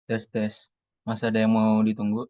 Tes tes. Masa ada yang mau ditunggu?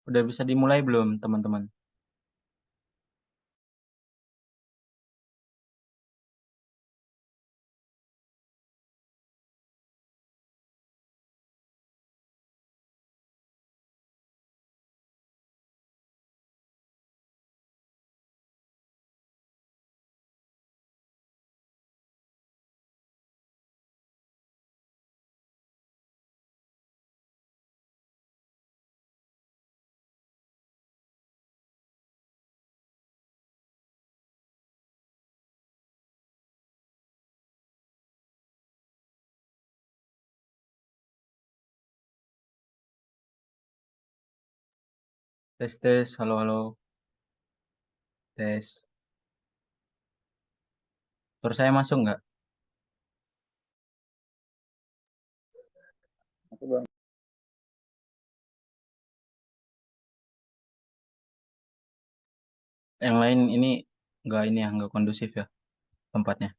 Udah bisa dimulai belum, teman-teman? Tes tes. Halo halo. Tes. Suara saya masuk nggak? Aku Bang. Yang lain ini nggak kondusif ya tempatnya.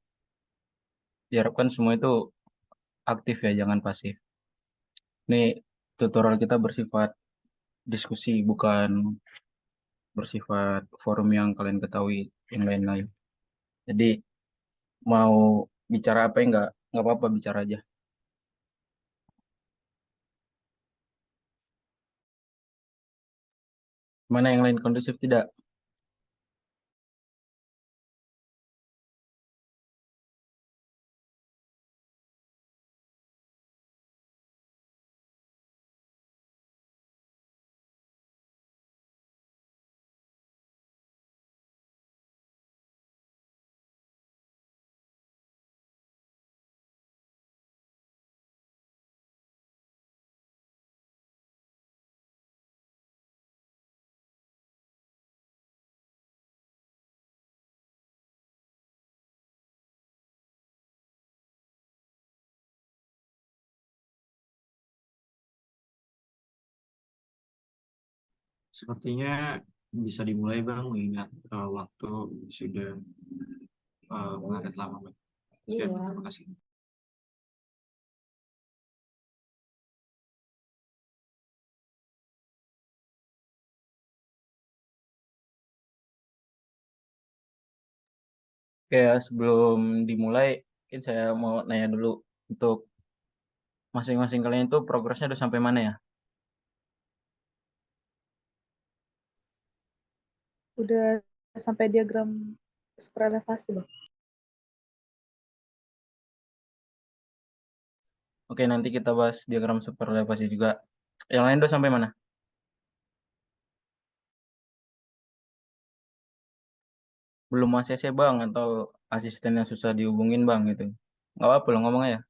Diharapkan semua itu aktif ya, jangan pasif. Ini tutorial kita bersifat diskusi, bukan bersifat forum yang kalian ketahui yang lain-lain. Jadi mau bicara apa nggak apa-apa, bicara aja. Mana yang lain kondusif tidak? Sepertinya bisa dimulai Bang, mengingat waktu sudah mengaret lama Bang. Sekian, terima kasih. Oke ya, sebelum dimulai, mungkin saya mau nanya dulu untuk masing-masing kalian itu progresnya udah sampai mana ya? Udah sampai diagram superelevasi Bang. Oke, nanti kita bahas diagram superelevasi juga. Yang lain udah sampai mana? Belum ACC bang atau asisten yang susah dihubungin bang gitu? Nggak apa-apa lo ngomong aja.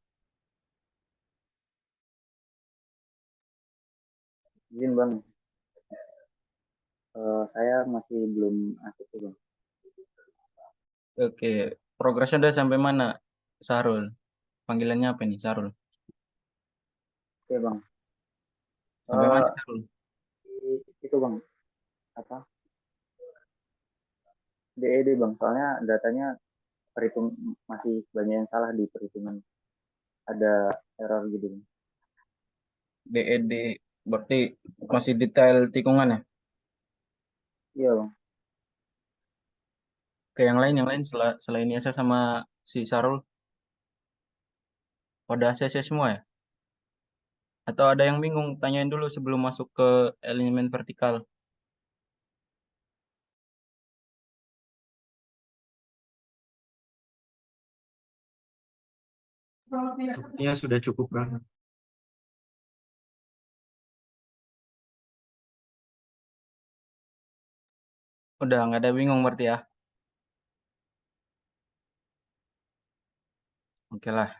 Izin Bang, saya masih belum aktif tuh Bang. Oke, progresnya udah sampai mana? Sarul. Panggilannya apa nih? Sarul. Oke Bang, Sampai mana Eh, Sarul? itu Bang, apa DED Bang, soalnya datanya perhitung masih banyak yang salah di perhitungan, ada error gitu Bang. DED. Berarti masih detail tikungan ya? Iya Bang, Ke yang lain selain Yasa sama si Sarul, pada ACC semua ya? Atau ada yang bingung? Tanyain dulu sebelum masuk ke elemen vertikal. Sepertinya sudah cukup Bang. Udah nggak ada bingung berarti ya? Oke lah.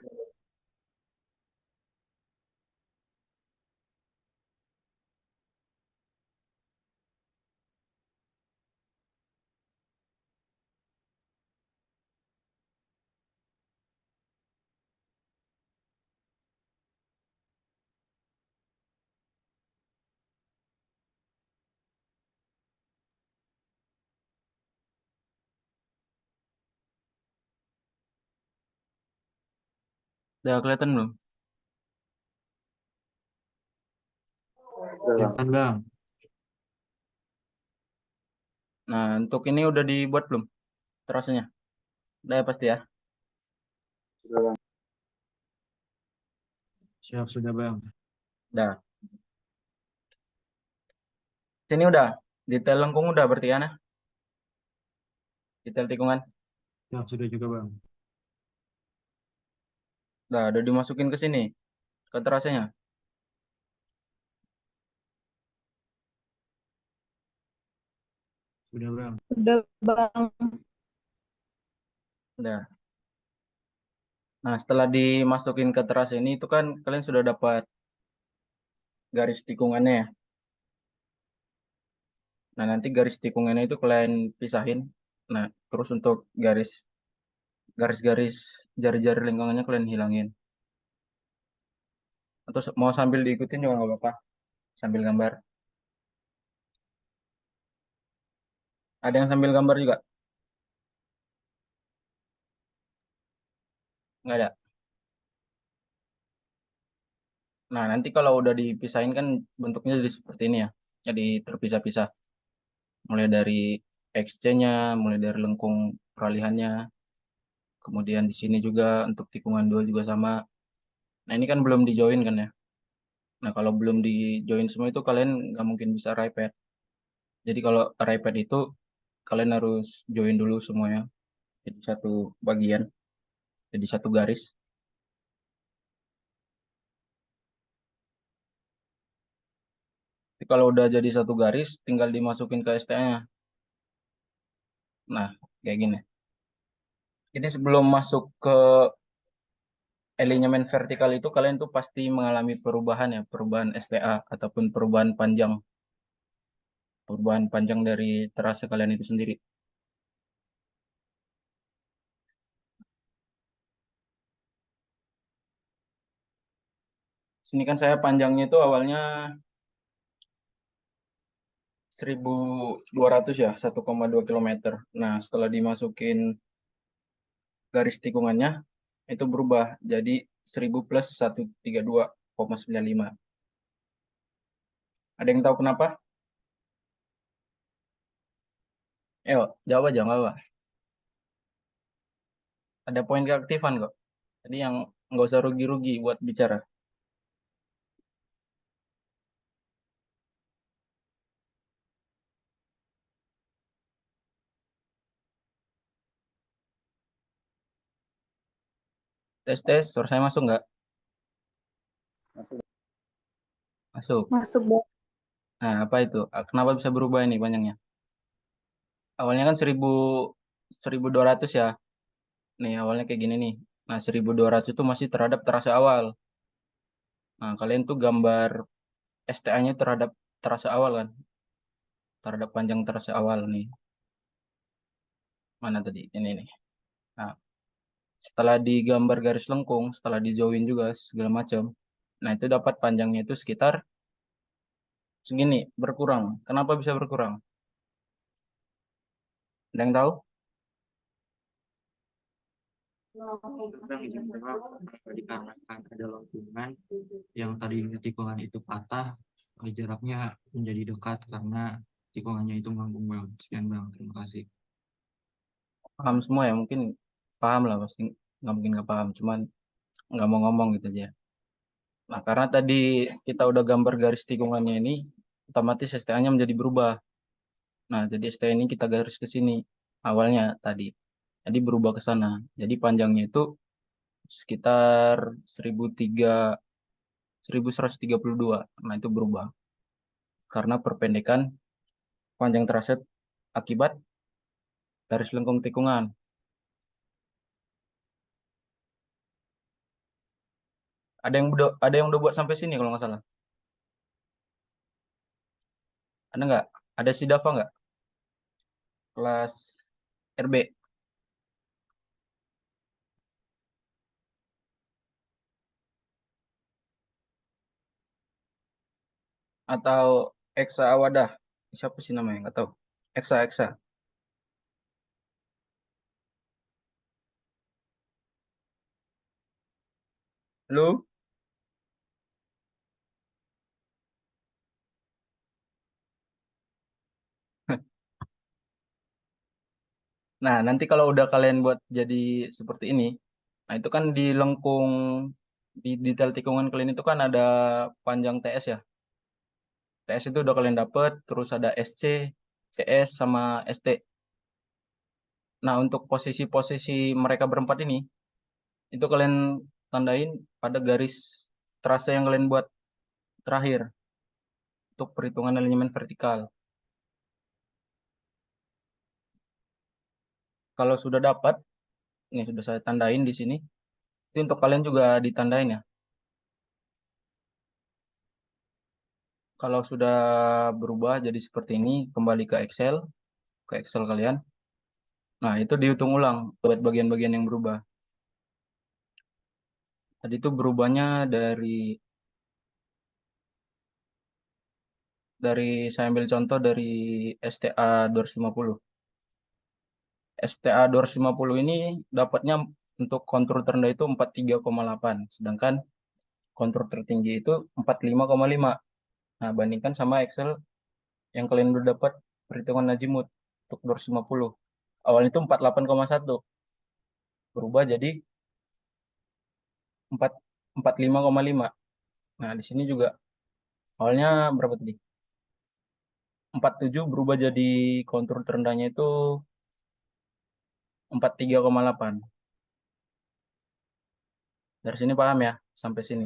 Udah kelihatan belum? udah Bang. Kelihatan Bang. Nah, untuk ini udah dibuat belum? Terasnya? Udah ya pasti ya? Udah Bang. Siap sudah Bang. Udah. Sini udah. Detail lengkung udah berarti ya, nah? Detail tikungan. Siap sudah juga Bang. Udah dimasukin ke sini, ke terasanya. Sudah Bang. Udah Bang. Udah. Nah, setelah dimasukin ke teras ini, itu kan kalian sudah dapat garis tikungannya ya. Nah, nanti garis tikungannya itu kalian pisahin. Nah, terus untuk garis-garis jari-jari lingkungannya kalian hilangin. Atau mau sambil diikutin juga nggak apa-apa, sambil gambar. Ada yang sambil gambar juga? Nggak ada. Nah, nanti kalau udah dipisahin kan bentuknya jadi seperti ini ya. Jadi terpisah-pisah. Mulai dari XC-nya, mulai dari lengkung peralihannya. Kemudian di sini juga untuk tikungan dua juga sama. Nah, ini kan belum di join kan ya. Nah, kalau belum di join semua itu kalian nggak mungkin bisa rapid. Jadi kalau rapid itu kalian harus join dulu semuanya. Jadi satu bagian, jadi satu garis. Jadi kalau udah jadi satu garis, tinggal dimasukin ke STA-nya. Nah, kayak gini. Ini sebelum masuk ke alinyemen vertikal itu kalian tuh pasti mengalami perubahan ya, perubahan STA ataupun perubahan panjang dari terase kalian itu sendiri. Sini kan saya panjangnya itu awalnya 1.200 ya, 1,2 kilometer. Nah, setelah dimasukin garis tikungannya, itu berubah jadi 1.000 plus 132,95. Ada yang tahu kenapa? Ayo, jawab aja, nggak apa. Ada poin keaktifan kok. Jadi yang nggak usah rugi-rugi buat bicara. Tes, suara saya masuk nggak? Masuk. Masuk, Bang. Nah, apa itu? Kenapa bisa berubah ini panjangnya? Awalnya kan 1.200 ya. Nih, awalnya kayak gini nih. Nah, 1.200 itu masih terhadap terasa awal. Nah, kalian tuh gambar STA-nya terhadap terasa awal kan? Terhadap panjang terasa awal nih. Mana tadi? Ini nih. Nah, setelah digambar garis lengkung, setelah dijauhin juga segala macam. Nah, itu dapat panjangnya itu sekitar segini, berkurang. Kenapa bisa berkurang? Ada yang tahu? Bang, izin jawab, dikarenakan ada lengkungan yang tadinya tikungan itu patah, jaraknya menjadi dekat karena tikungannya itu melengkung bang. Sekian bang, terima kasih. Paham semua ya? Mungkin paham lah pasti. Nggak mungkin nggak paham. Cuman nggak mau ngomong gitu aja. Nah, karena tadi kita udah gambar garis tikungannya ini, otomatis STA-nya menjadi berubah. Nah, jadi STA ini kita garis ke sini awalnya tadi. Jadi berubah ke sana. Jadi panjangnya itu sekitar 1.132. Nah, itu berubah karena perpendekan panjang traset akibat garis lengkung tikungan. Ada yang udah buat sampai sini kalau nggak salah. Ada nggak? Ada si Dava nggak? Kelas RB atau Eksa Awadah? Siapa sih namanya? Nggak tahu. Eksa. Lu? Nah, nanti kalau udah kalian buat jadi seperti ini, nah itu kan di lengkung, di detail tikungan kalian itu kan ada panjang TS ya. TS itu udah kalian dapet, terus ada SC, CS, sama ST. Nah, untuk posisi-posisi mereka berempat ini, itu kalian tandain pada garis trase yang kalian buat terakhir untuk perhitungan alignment vertikal. Kalau sudah dapat, ini sudah saya tandain di sini. Itu untuk kalian juga ditandain ya. Kalau sudah berubah jadi seperti ini, kembali ke Excel kalian. Nah, itu dihitung ulang buat bagian-bagian yang berubah. Tadi itu berubahnya dari saya ambil contoh dari STA 250. STA 250 ini dapatnya untuk kontur terendah itu 43,8, sedangkan kontur tertinggi itu 45,5. Nah, bandingkan sama Excel yang kalian udah dapat perhitungan Najimut untuk 250. Awalnya itu 48,1, berubah jadi 4 45,5. Nah, di sini juga awalnya berapa tadi? 47, berubah jadi kontur terendahnya itu 43,8. Dari sini paham ya sampai sini.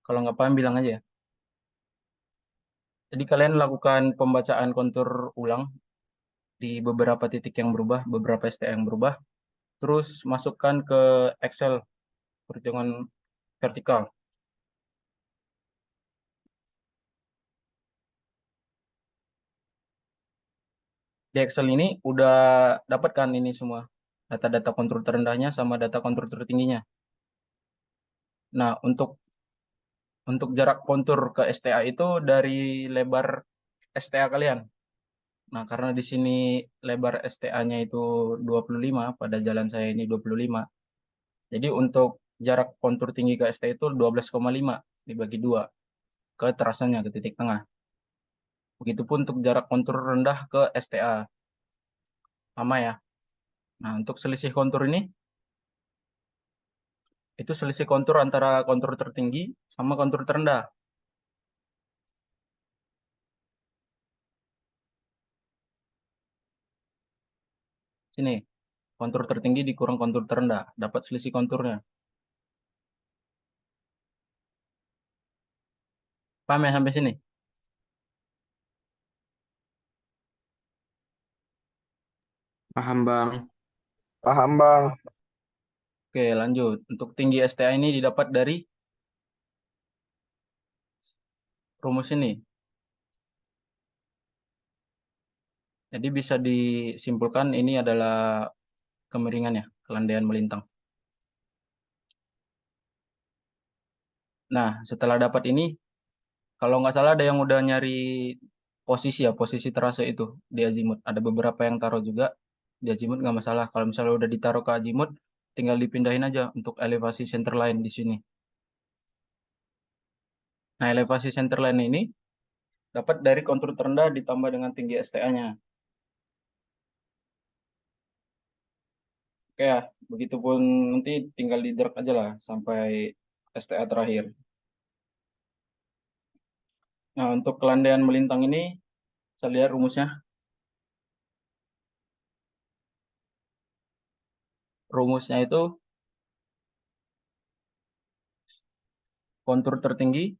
Kalau nggak paham bilang aja ya. Jadi kalian lakukan pembacaan kontur ulang di beberapa titik yang berubah, beberapa STA yang berubah, terus masukkan ke Excel perhitungan vertikal. Di Excel ini udah dapatkan ini semua, data-data kontur terendahnya sama data kontur tertingginya. Nah, untuk jarak kontur ke STA itu dari lebar STA kalian. Nah, karena di sini lebar STA-nya itu 25, pada jalan saya ini 25. Jadi untuk jarak kontur tinggi ke STA itu 12,5 dibagi 2 ke terasanya, ke titik tengah. Begitupun untuk jarak kontur rendah ke STA. Sama ya. Nah, untuk selisih kontur ini, itu selisih kontur antara kontur tertinggi sama kontur terendah. Sini, kontur tertinggi dikurang kontur terendah, dapat selisih konturnya. Paham ya sampai sini? Paham Bang. Paham, Bang. Oke, lanjut. Untuk tinggi STA ini didapat dari rumus ini. Jadi bisa disimpulkan ini adalah kemiringan ya, kelandaian melintang. Nah, setelah dapat ini, kalau nggak salah ada yang udah nyari posisi ya, posisi terase itu di azimut. Ada beberapa yang taruh juga di azimut, nggak masalah. Kalau misalnya udah ditaruh ke azimut, tinggal dipindahin aja untuk elevasi center line di sini. Nah, elevasi center line ini dapat dari kontur terendah ditambah dengan tinggi STA-nya. Oke ya, begitupun nanti tinggal di drag aja lah sampai STA terakhir. Nah, untuk kelandaian melintang ini, saya lihat rumusnya. Rumusnya itu kontur tertinggi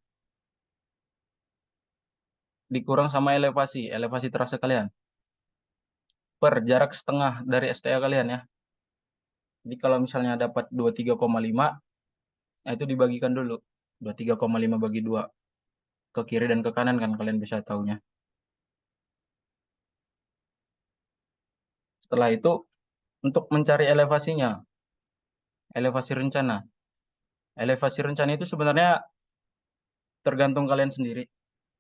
dikurang sama elevasi terase kalian. Per jarak setengah dari STA kalian ya. Jadi kalau misalnya dapat 23,5, nah itu dibagikan dulu. 23,5 bagi 2. Ke kiri dan ke kanan kan kalian bisa tahunya. Setelah itu, untuk mencari elevasinya, elevasi rencana. Elevasi rencana itu sebenarnya tergantung kalian sendiri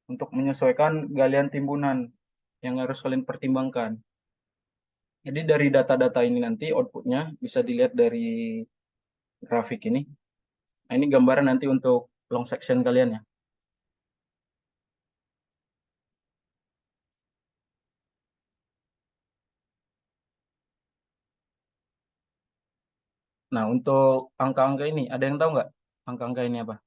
untuk menyesuaikan galian timbunan yang harus kalian pertimbangkan. Jadi dari data-data ini nanti outputnya bisa dilihat dari grafik ini. Nah, ini gambaran nanti untuk long section kalian ya. Nah, untuk angka-angka ini, ada yang tahu nggak angka-angka ini apa?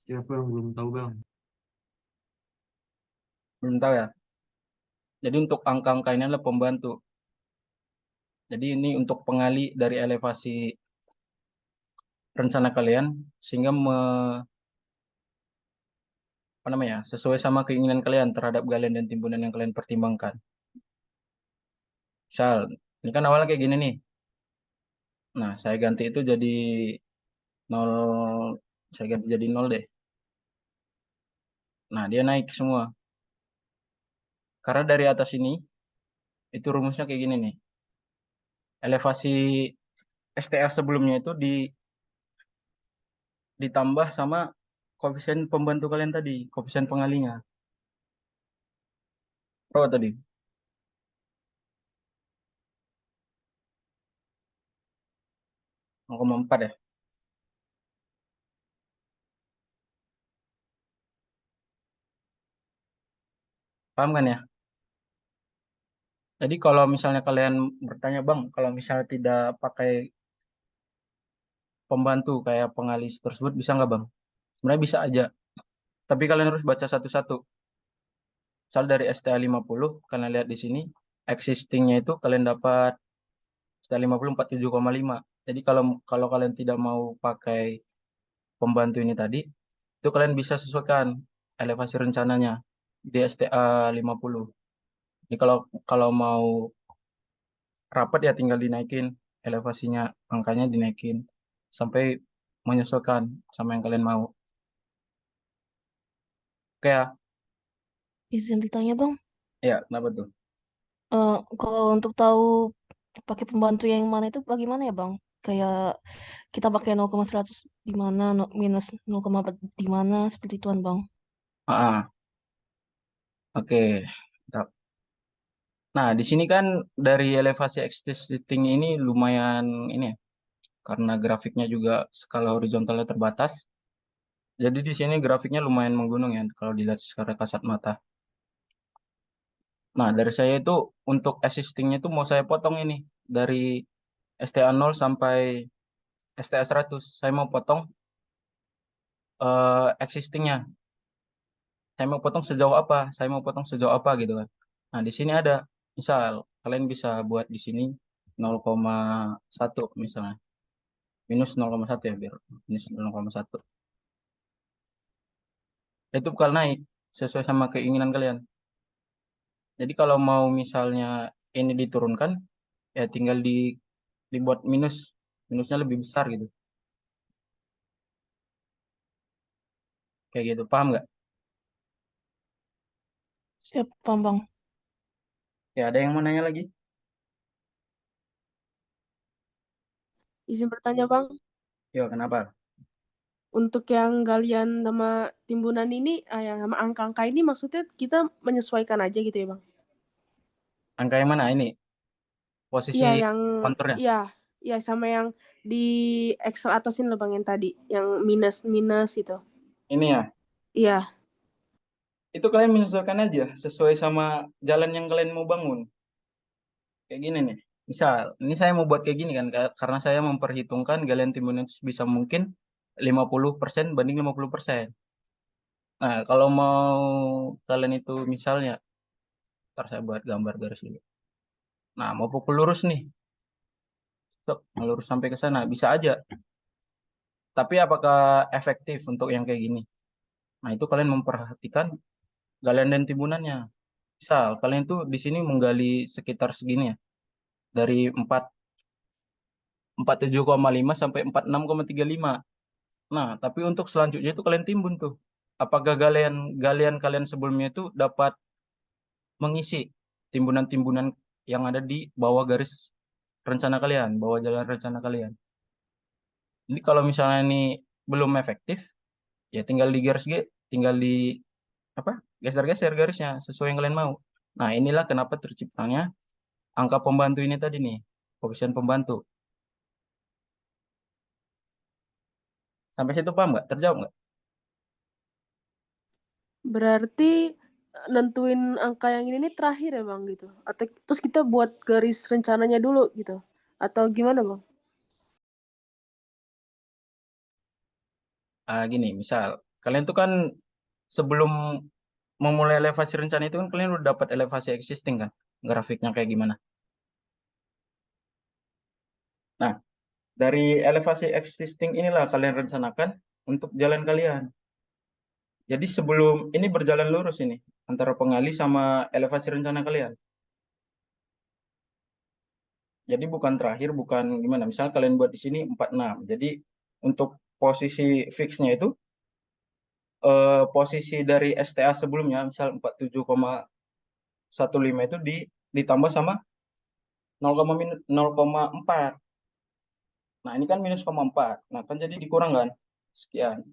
Siapa yang belum tahu Bang? Belum tahu ya? Jadi untuk angka-angka ini adalah pembantu. Jadi ini untuk pengali dari elevasi rencana kalian, sehingga apa namanya, sesuai sama keinginan kalian terhadap galian dan timbunan yang kalian pertimbangkan. Misal, ini kan awalnya kayak gini nih. Nah, saya ganti itu jadi 0, saya ganti jadi 0 deh. Nah, dia naik semua. Karena dari atas ini, itu rumusnya kayak gini nih. Elevasi STR sebelumnya itu ditambah sama koefisien pembantu kalian tadi, koefisien pengalinya. Berapa tadi? 0,4 ya. Paham kan ya? Jadi kalau misalnya kalian bertanya, Bang, kalau misalnya tidak pakai pembantu kayak pengalis tersebut bisa nggak, Bang? Sebenarnya bisa aja. Tapi kalian harus baca satu-satu. Misal dari STA 50, kalian lihat di sini, existingnya itu kalian dapat STA 50 47,5. Jadi kalau kalau kalian tidak mau pakai pembantu ini tadi, itu kalian bisa sesuaikan elevasi rencananya di STA 50. Jadi kalau kalau mau rapat ya tinggal dinaikin elevasinya, angkanya dinaikin sampai menyesuaikan sama yang kalian mau. Oke ya, Izin bertanya Bang, ya kenapa tuh? kalau untuk tahu pakai pembantu yang mana itu bagaimana ya Bang? Kayak kita pakai 0,100 di mana, minus 0,4 di mana, seperti ituan Bang. Ah, oke. Mantap. Nah, di sini kan dari elevasi existing ini lumayan ini ya, karena grafiknya juga skala horizontalnya terbatas. Jadi di sini grafiknya lumayan menggunung ya kalau dilihat secara kasat mata. Nah, dari saya itu untuk existingnya itu mau saya potong ini dari STA 0 sampai STA 100. Saya mau potong existingnya. Saya mau potong sejauh apa? Saya mau potong sejauh apa gitu kan. Nah, di sini ada misal kalian bisa buat di sini 0,1 misalnya. Minus 0,1 ya biar minus 0,1. Itu bakal naik sesuai sama keinginan kalian. Jadi kalau mau misalnya ini diturunkan ya tinggal dibuat minusnya lebih besar gitu. Kayak gitu. Paham nggak? Siap, paham Bang. Ya, ada yang mau nanya lagi? Izin bertanya Bang, Yo, kenapa? untuk yang galian sama timbunan ini, yang sama angka-angka ini maksudnya kita menyesuaikan aja gitu ya Bang? Angka yang mana ini? Iya, Posisi yang konturnya? iya sama yang di Excel atasin loh Bang yang tadi, yang minus itu. Ini ya. Iya. Itu kalian menyesuaikan aja sesuai sama jalan yang kalian mau bangun. Kayak gini nih. Misal, ini saya mau buat kayak gini kan karena saya memperhitungkan galian timbun itu bisa mungkin 50% banding 50%. Nah, kalau mau kalian itu misalnya, ntar saya buat gambar garis dulu. Nah, mau pukul lurus nih. Sok, lurus sampai ke sana bisa aja. Tapi apakah efektif untuk yang kayak gini? Nah, itu kalian memperhatikan galian dan timbunannya. Misal, kalian tuh di sini menggali sekitar segini ya. Dari 47,5 sampai 46,35. Nah, tapi untuk selanjutnya itu kalian timbun tuh. Apakah galian galian kalian sebelumnya itu dapat mengisi timbunan-timbunan yang ada di bawah garis rencana kalian, bawah jalan rencana kalian. Jadi kalau misalnya ini belum efektif, ya tinggal di garis tinggal di apa? Geser-geser garisnya sesuai yang kalian mau. Nah, inilah kenapa terciptanya angka pembantu ini tadi nih, koefisien pembantu. Sampai situ paham nggak? Terjawab nggak? Berarti nentuin angka yang ini nih terakhir ya Bang gitu. Atau terus kita buat garis rencananya dulu gitu. Atau gimana Bang? Gini, misal kalian tuh kan sebelum memulai elevasi rencana itu kan kalian udah dapat elevasi existing kan, grafiknya kayak gimana. Nah, dari elevasi existing inilah kalian rencanakan untuk jalan kalian. Jadi sebelum ini berjalan lurus ini antara pengali sama elevasi rencana kalian. Jadi bukan terakhir, bukan gimana. Misal kalian buat di sini 46. Jadi untuk posisi fixnya itu posisi dari STA sebelumnya misal 47,15 itu ditambah sama 0,4. Nah, ini kan minus 0,4. Nah, kan jadi dikurangkan sekian.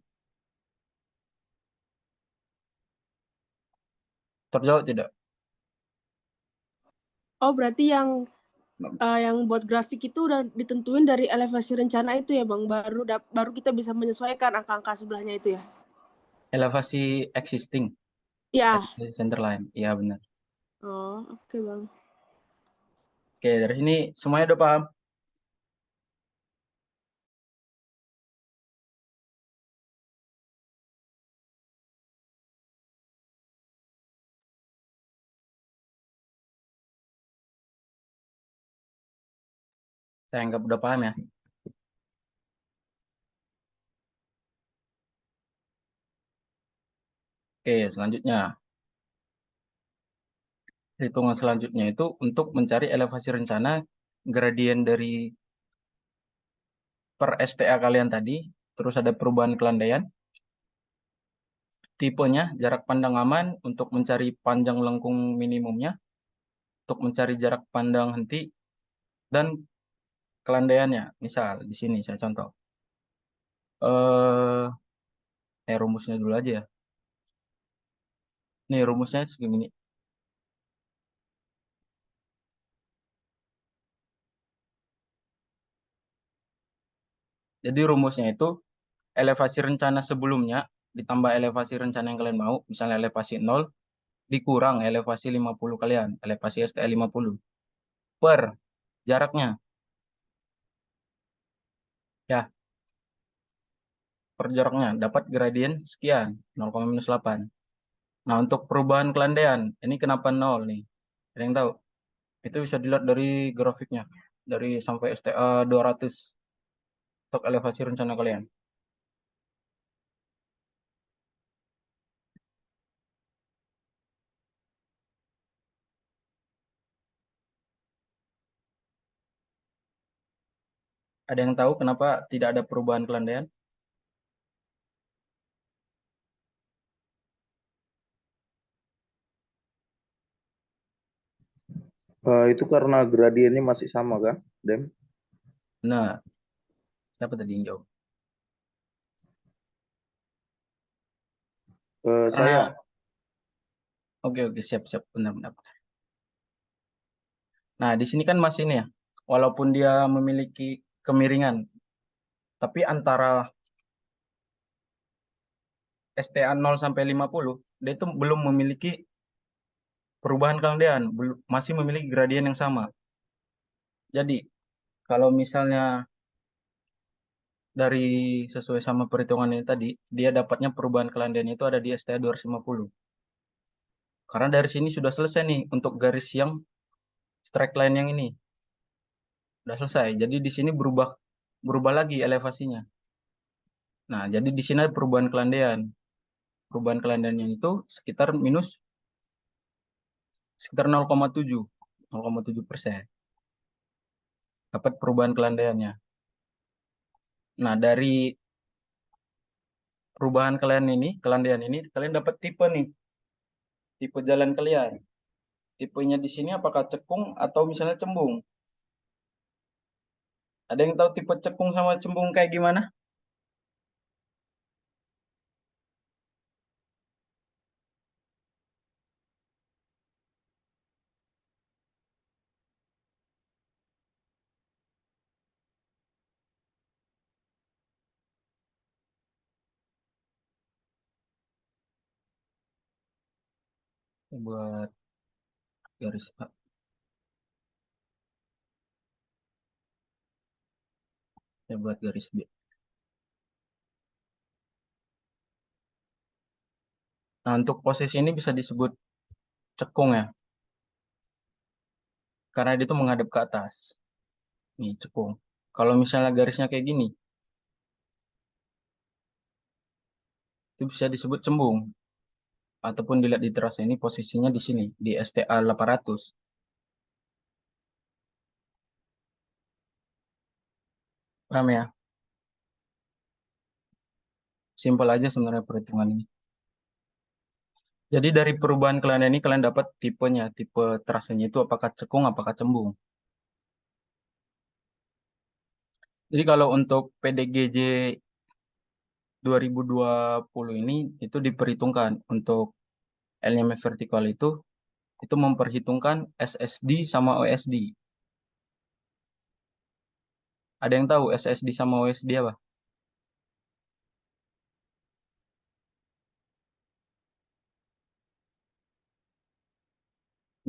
Terjawab tidak? Oh, berarti yang buat grafik itu udah ditentuin dari elevasi rencana itu ya Bang, baru kita bisa menyesuaikan angka-angka sebelahnya itu ya. Elevasi existing, Iya. elevasi centerline. Iya, benar. Oh, oke Bang. Oke, dari sini semuanya udah paham? Saya anggap udah paham ya. Oke, selanjutnya. Hitungan selanjutnya itu untuk mencari elevasi rencana gradien dari per STA kalian tadi, terus ada perubahan kelandaian, tipenya, jarak pandang aman untuk mencari panjang lengkung minimumnya, untuk mencari jarak pandang henti, dan kelandaiannya. Misal di sini saya contoh. Rumusnya dulu aja ya. Nih rumusnya segini. Jadi rumusnya itu elevasi rencana sebelumnya ditambah elevasi rencana yang kalian mau, misalnya elevasi 0 dikurang elevasi 50 kalian, elevasi STL 50 per jaraknya. Ya, per jaraknya dapat gradien sekian, 0,-8. Nah, untuk perubahan kelandaian, ini kenapa 0 nih? Ada yang tahu? Itu bisa dilihat dari grafiknya, dari sampai STA 200 untuk elevasi rencana kalian. Ada yang tahu kenapa tidak ada perubahan kelandaian? Itu karena gradiennya masih sama kan, Dem? Nah, siapa tadi yang jawab? Saya Oke, siap, benar. Nah, di sini kan masih ini ya, walaupun dia memiliki kemiringan, tapi antara STA 0 sampai 50, dia itu belum memiliki perubahan kelandaian, masih memiliki gradien yang sama. Jadi, kalau misalnya dari sesuai sama perhitungan ini tadi, dia dapatnya perubahan kelandaian itu ada di STA 250. Karena dari sini sudah selesai nih untuk garis yang straight line yang ini. Sudah selesai. Jadi di sini berubah lagi elevasinya. Nah, jadi di sini ada perubahan kelandaian. Perubahan kelandaiannya itu sekitar 0,7%. Dapat perubahan kelandaiannya. Nah, dari perubahan kelandaian ini, kalian dapat tipe nih. Tipe jalan kalian. Tipenya di sini apakah cekung atau misalnya cembung? Ada yang tahu tipe cekung sama cembung kayak gimana? Buat garis A. Buat garis B. Nah, untuk posisi ini bisa disebut cekung ya. Karena dia itu menghadap ke atas. Nih, cekung. Kalau misalnya garisnya kayak gini, itu bisa disebut cembung. Ataupun dilihat di terasa ini posisinya di sini, di STA 800. Paham ya? Simpel aja sebenarnya perhitungan ini. Jadi dari perubahan kelandaian ini kalian dapat tipenya, tipe terasanya itu apakah cekung, apakah cembung. Jadi kalau untuk PDGJ 2020 ini itu diperhitungkan untuk LMF vertikal itu memperhitungkan SSD sama OSD. Ada yang tahu SSD sama OSD apa?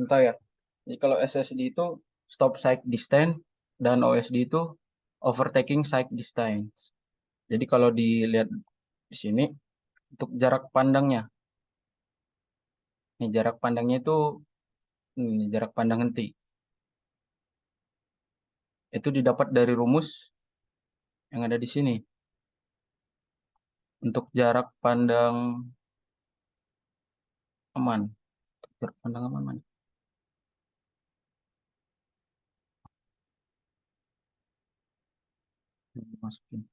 Entah ya. Jadi kalau SSD itu stop side distance dan OSD itu overtaking side distance. Jadi kalau dilihat di sini untuk jarak pandangnya, nih jarak pandangnya itu ini jarak pandang henti. Itu didapat dari rumus yang ada di sini. Untuk jarak pandang aman. Jarak pandang aman mana? Masukin.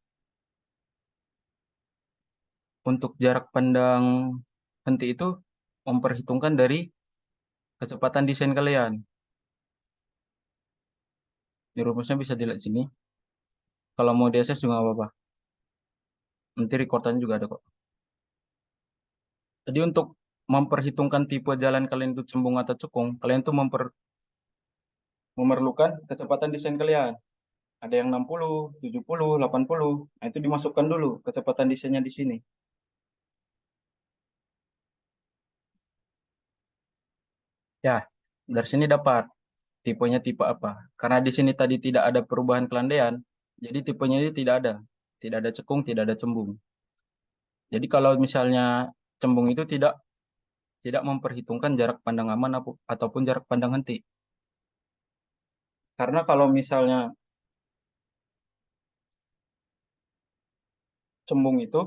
Untuk jarak pandang henti itu memperhitungkan dari kecepatan desain kalian. Di rumusnya bisa dilihat sini. Kalau mau DSS juga nggak apa-apa. Nanti rekordannya juga ada kok. Jadi untuk memperhitungkan tipe jalan kalian itu cembung atau cekung, kalian tuh memerlukan kecepatan desain kalian. Ada yang 60, 70, 80. Nah, itu dimasukkan dulu kecepatan desainnya di sini. Ya, dari sini dapat tipenya tipe apa. Karena di sini tadi tidak ada perubahan kelandaian, jadi tipenya ini tidak ada. Tidak ada cekung, tidak ada cembung. Jadi kalau misalnya cembung itu tidak memperhitungkan jarak pandang aman ataupun jarak pandang henti. Karena kalau misalnya cembung itu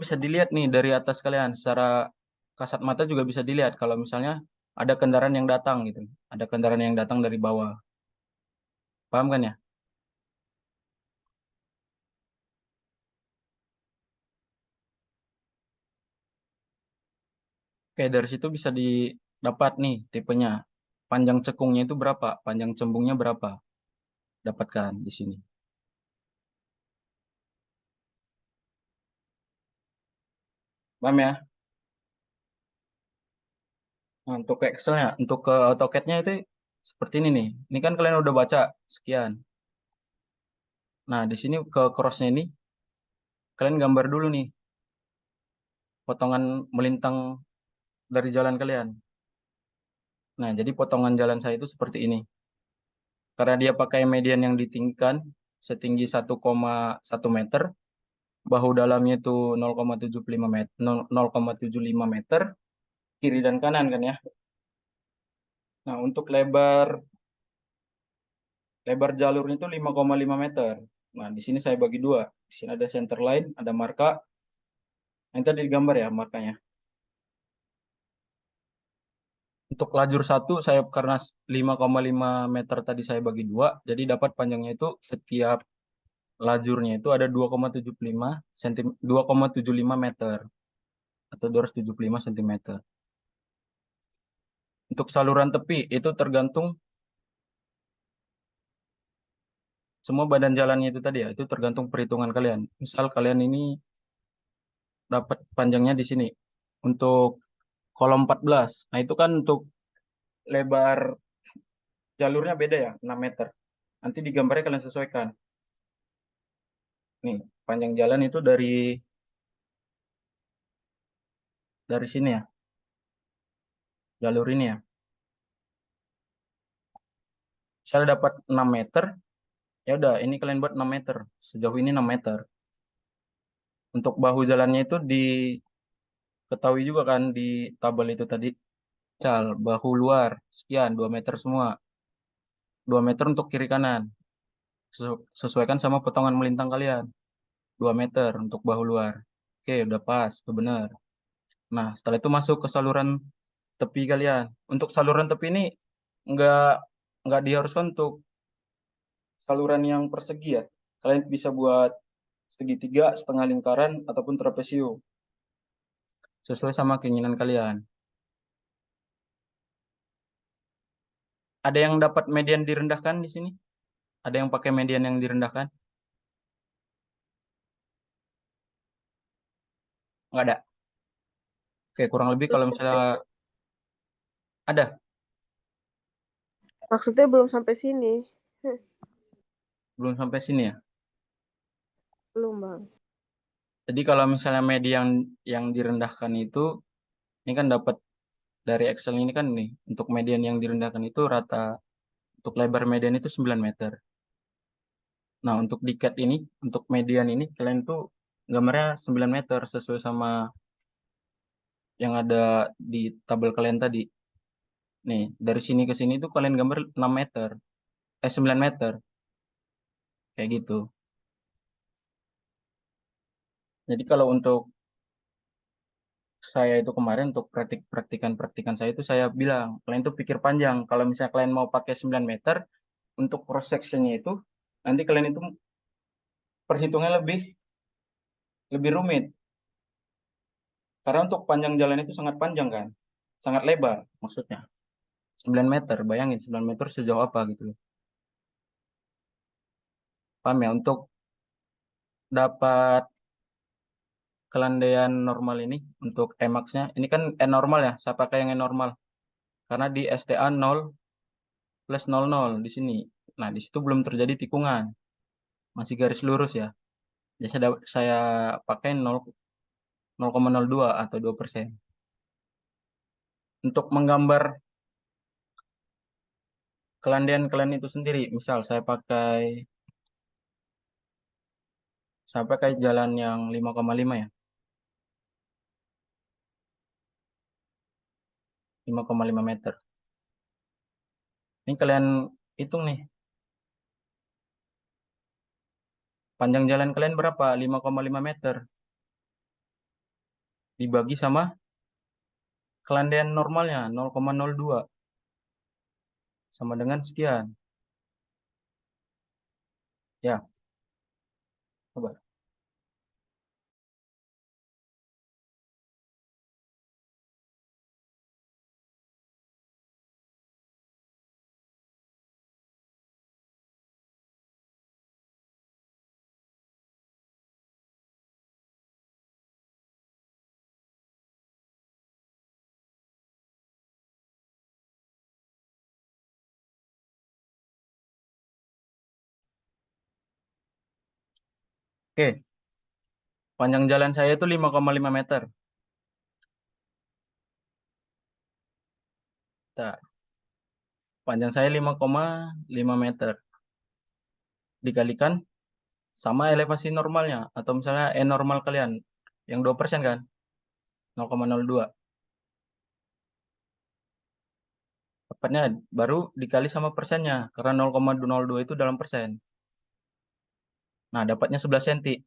bisa dilihat nih dari atas kalian. Secara kasat mata juga bisa dilihat kalau misalnya ada kendaraan yang datang gitu. Ada kendaraan yang datang dari bawah. Paham kan ya? Oke, dari situ bisa didapat nih tipenya. Panjang cekungnya itu berapa? Panjang cembungnya berapa? Dapatkan di sini. Paham ya? Nah, untuk ke Excel-nya, untuk ke AutoCAD-nya itu seperti ini nih. Ini kan kalian udah baca sekian. Nah, di sini ke cross-nya ini kalian gambar dulu nih potongan melintang dari jalan kalian. Nah, jadi potongan jalan saya itu seperti ini. Karena dia pakai median yang ditinggikan setinggi 1,1 meter, bahu dalamnya itu 0,75 meter, 0,75 meter, kiri dan kanan kan ya. Nah, untuk lebar jalurnya itu 5,5 meter. Nah, di sini saya bagi dua. Di sini ada center line, ada marka. Nanti ada digambar ya markanya. Untuk lajur satu saya karena 5,5 meter tadi saya bagi dua, jadi dapat panjangnya itu setiap lajurnya itu ada 2,75 cm, 2,75 meter atau 275 cm. Untuk saluran tepi itu tergantung semua badan jalannya itu tadi ya, itu tergantung perhitungan kalian. Misal kalian ini dapat panjangnya di sini untuk kolom 14. Nah, itu kan untuk lebar jalurnya beda ya, 6 meter. Nanti di gambarnya kalian sesuaikan. Nih, panjang jalan itu dari sini ya, jalur ini ya. Misalnya dapat 6 meter, ya udah ini kalian buat 6 meter. Sejauh ini 6 meter. Untuk bahu jalannya itu diketahui juga kan di tabel itu tadi. Bahu luar, sekian, 2 meter semua. 2 meter untuk kiri kanan. Sesuaikan sama potongan melintang kalian. 2 meter untuk bahu luar. Oke, udah pas, udah benar. Nah, setelah itu masuk ke saluran tepi kalian. Untuk saluran tepi ini nggak nggak diharuskan untuk saluran yang persegi ya. Kalian bisa buat segitiga, setengah lingkaran, ataupun trapesium. Sesuai sama keinginan kalian. Ada yang dapat median direndahkan di sini? Ada yang pakai median yang direndahkan? Nggak ada. Oke, kurang lebih kalau misalnya ada, Maksudnya belum sampai sini. belum sampai sini ya. Belum, Bang. Jadi kalau misalnya median yang direndahkan itu, ini kan dapat dari Excel ini kan nih, untuk median yang direndahkan itu rata, untuk lebar median itu 9 meter. Nah, untuk di CAD ini, untuk median ini, kalian tuh gambarnya 9 meter sesuai sama yang ada di tabel kalian tadi. Nih, dari sini ke sini tuh kalian gambar 6 meter, 9 meter, kayak gitu. Jadi kalau untuk saya itu kemarin untuk praktikan saya itu saya bilang, kalian tuh pikir panjang. Kalau misalnya kalian mau pakai 9 meter, untuk cross sectionnya itu, nanti kalian itu perhitungnya lebih rumit. Karena untuk panjang jalan itu sangat panjang kan, sangat lebar maksudnya. 9 meter, bayangin 9 meter sejauh apa gitu. Paham ya? Untuk dapat kelandaian normal ini, untuk Emax-nya, ini kan N normal ya, saya pakai yang N normal. Karena di STA 0 plus 00 di sini. Nah, di situ belum terjadi tikungan. Masih garis lurus ya. Jadi saya pakai 0,02 atau 2%. Untuk menggambar kelandaian kalian itu sendiri, misal saya pakai jalan yang 5,5 ya. 5,5 meter. Ini kalian hitung nih. Panjang jalan kalian berapa? 5,5 meter. Dibagi sama kelandaian normalnya 0,02. Sama dengan sekian. Ya. Coba. Oke. Panjang jalan saya itu 5,5 meter. Nah, panjang saya 5,5 meter. Dikalikan sama elevasi normalnya. Atau misalnya E normal kalian. Yang 2% kan? 0,02. Tepatnya baru dikali sama persennya. Karena 0,02 itu dalam persen. Nah, dapatnya 11 cm.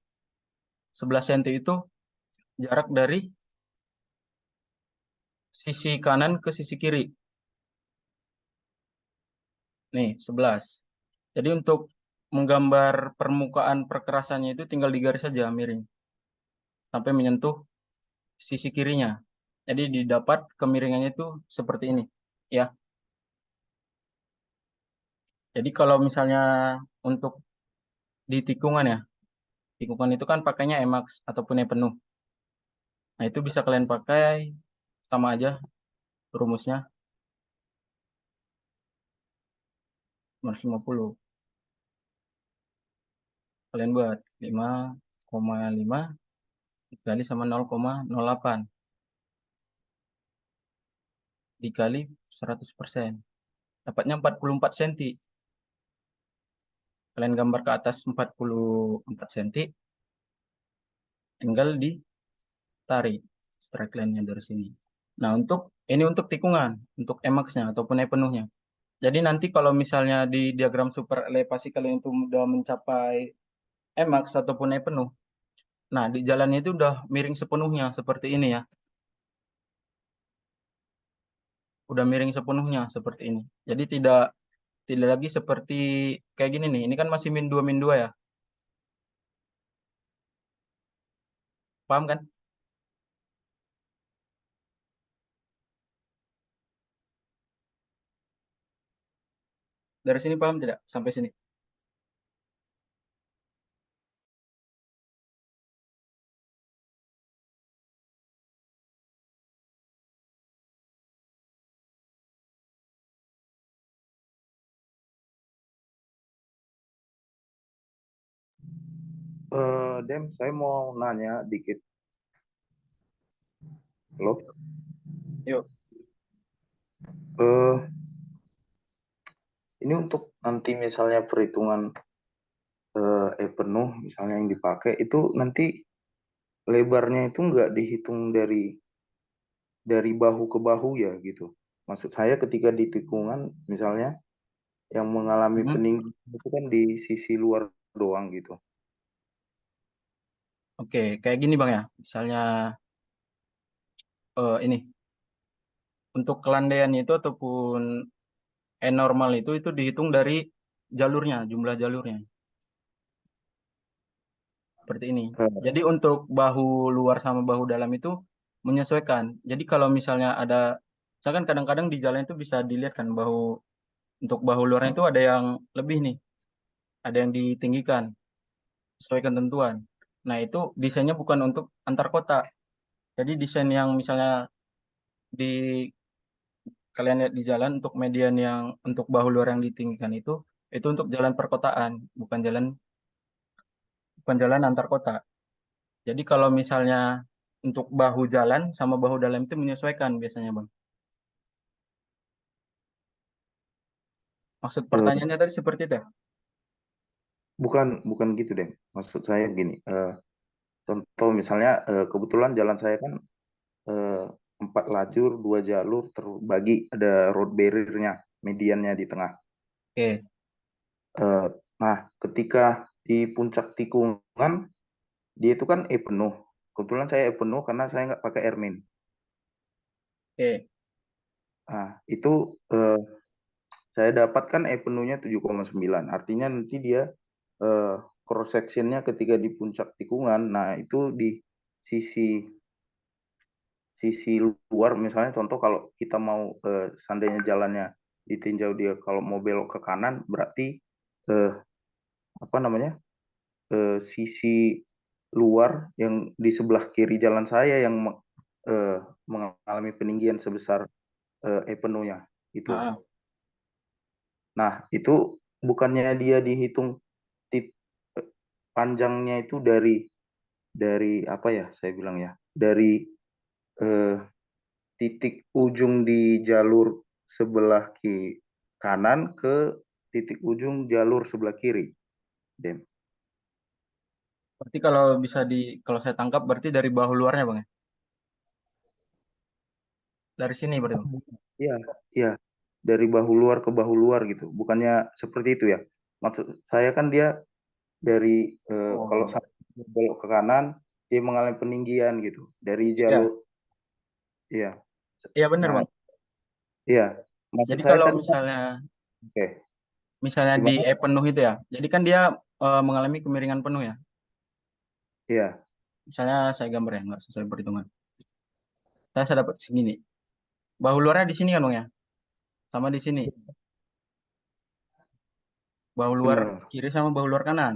11 cm itu jarak dari sisi kanan ke sisi kiri. Nih, 11. Jadi untuk menggambar permukaan perkerasannya itu tinggal digaris saja miring. Sampai menyentuh sisi kirinya. Jadi didapat kemiringannya itu seperti ini. Ya. Jadi kalau misalnya untuk di tikungan ya. Tikungan itu kan pakainya Emax ataupun E penuh. Nah, itu bisa kalian pakai sama aja rumusnya. 150. Kalian buat 5,5 dikali sama 0,08 dikali 100%. Dapatnya 44 cm. Kalian gambar ke atas 44 cm. Tinggal ditarik straight line-nya dari sini. Nah, ini untuk tikungan, untuk Emax-nya ataupun E penuhnya. Jadi nanti kalau misalnya di diagram super elevasi kalian itu sudah mencapai Emax ataupun E penuh, nah di jalannya itu udah miring sepenuhnya seperti ini ya. Udah miring sepenuhnya seperti ini. Jadi tidak lagi seperti kayak gini nih. Ini kan masih min 2 ya. Paham kan? Dari sini paham tidak? Sampai sini. Dem, saya mau nanya dikit. Halo? Yuk. Ini untuk nanti misalnya perhitungan penuh misalnya yang dipakai itu nanti lebarnya itu nggak dihitung dari bahu ke bahu ya gitu. Maksud saya ketika di tikungan misalnya yang mengalami peninggian itu kan di sisi luar doang gitu. Oke, kayak gini Bang ya. Misalnya ini untuk kelandaian itu ataupun N normal itu dihitung dari jalurnya, jumlah jalurnya. Seperti ini. Jadi untuk bahu luar sama bahu dalam itu menyesuaikan. Jadi kalau misalnya misalkan kadang-kadang di jalan itu bisa dilihat kan untuk bahu luarnya itu ada yang lebih nih. ada yang ditinggikan sesuai ketentuan. Nah, itu desainnya bukan untuk antar kota. Jadi desain yang misalnya di kalian lihat di jalan untuk median yang untuk bahu luar yang ditinggikan itu untuk jalan perkotaan, bukan jalan antar kota. Jadi kalau misalnya untuk bahu jalan sama bahu dalam itu menyesuaikan biasanya, Bang. Maksud Eh, pertanyaannya tadi seperti itu ya? bukan gitu deh. Maksud saya begini. Contoh misalnya kebetulan jalan saya kan eh, 4 lajur, 2 jalur terbagi ada road barrier-nya, mediannya di tengah. Oke, Eh, nah, ketika di puncak tikungan dia itu kan penuh. Kebetulan saya penuh karena saya nggak pakai airmin. oke. Nah, itu saya dapatkan penuhnya 7,9. Artinya nanti dia eh, cross sectionnya ketika di puncak tikungan, nah itu di sisi sisi luar, misalnya contoh kalau kita mau seandainya jalannya ditinjau dia kalau mau belok ke kanan berarti eh, apa namanya sisi luar yang di sebelah kiri jalan saya yang mengalami peninggian sebesar penuhnya itu. Ah, Nah, itu bukannya dia dihitung panjangnya itu dari apa ya saya bilang ya, dari eh, titik ujung di jalur sebelah kanan ke titik ujung jalur sebelah kiri, Dem. berarti kalau saya tangkap berarti dari bahu luarnya, Bang ya? Dari sini berarti, Bang. Iya, iya, dari bahu luar ke bahu luar gitu. Bukannya seperti itu ya. Maksud saya kan dia dari kalau Oh, sampai belok ke kanan dia mengalami peninggian gitu. Dari iya. jalur, iya. Iya benar, Nah, Bang. iya. Maksud Jadi saya kalau tadi kan, oke, misalnya di gimana? penuh itu ya. Jadi kan dia mengalami kemiringan penuh ya. Iya, Misalnya saya gambar ya, nggak sesuai perhitungan. Saya dapat segini. Bahu luarnya di sini kan, Bang ya? Sama di sini. Bahu luar benar. kiri sama bahu luar kanan.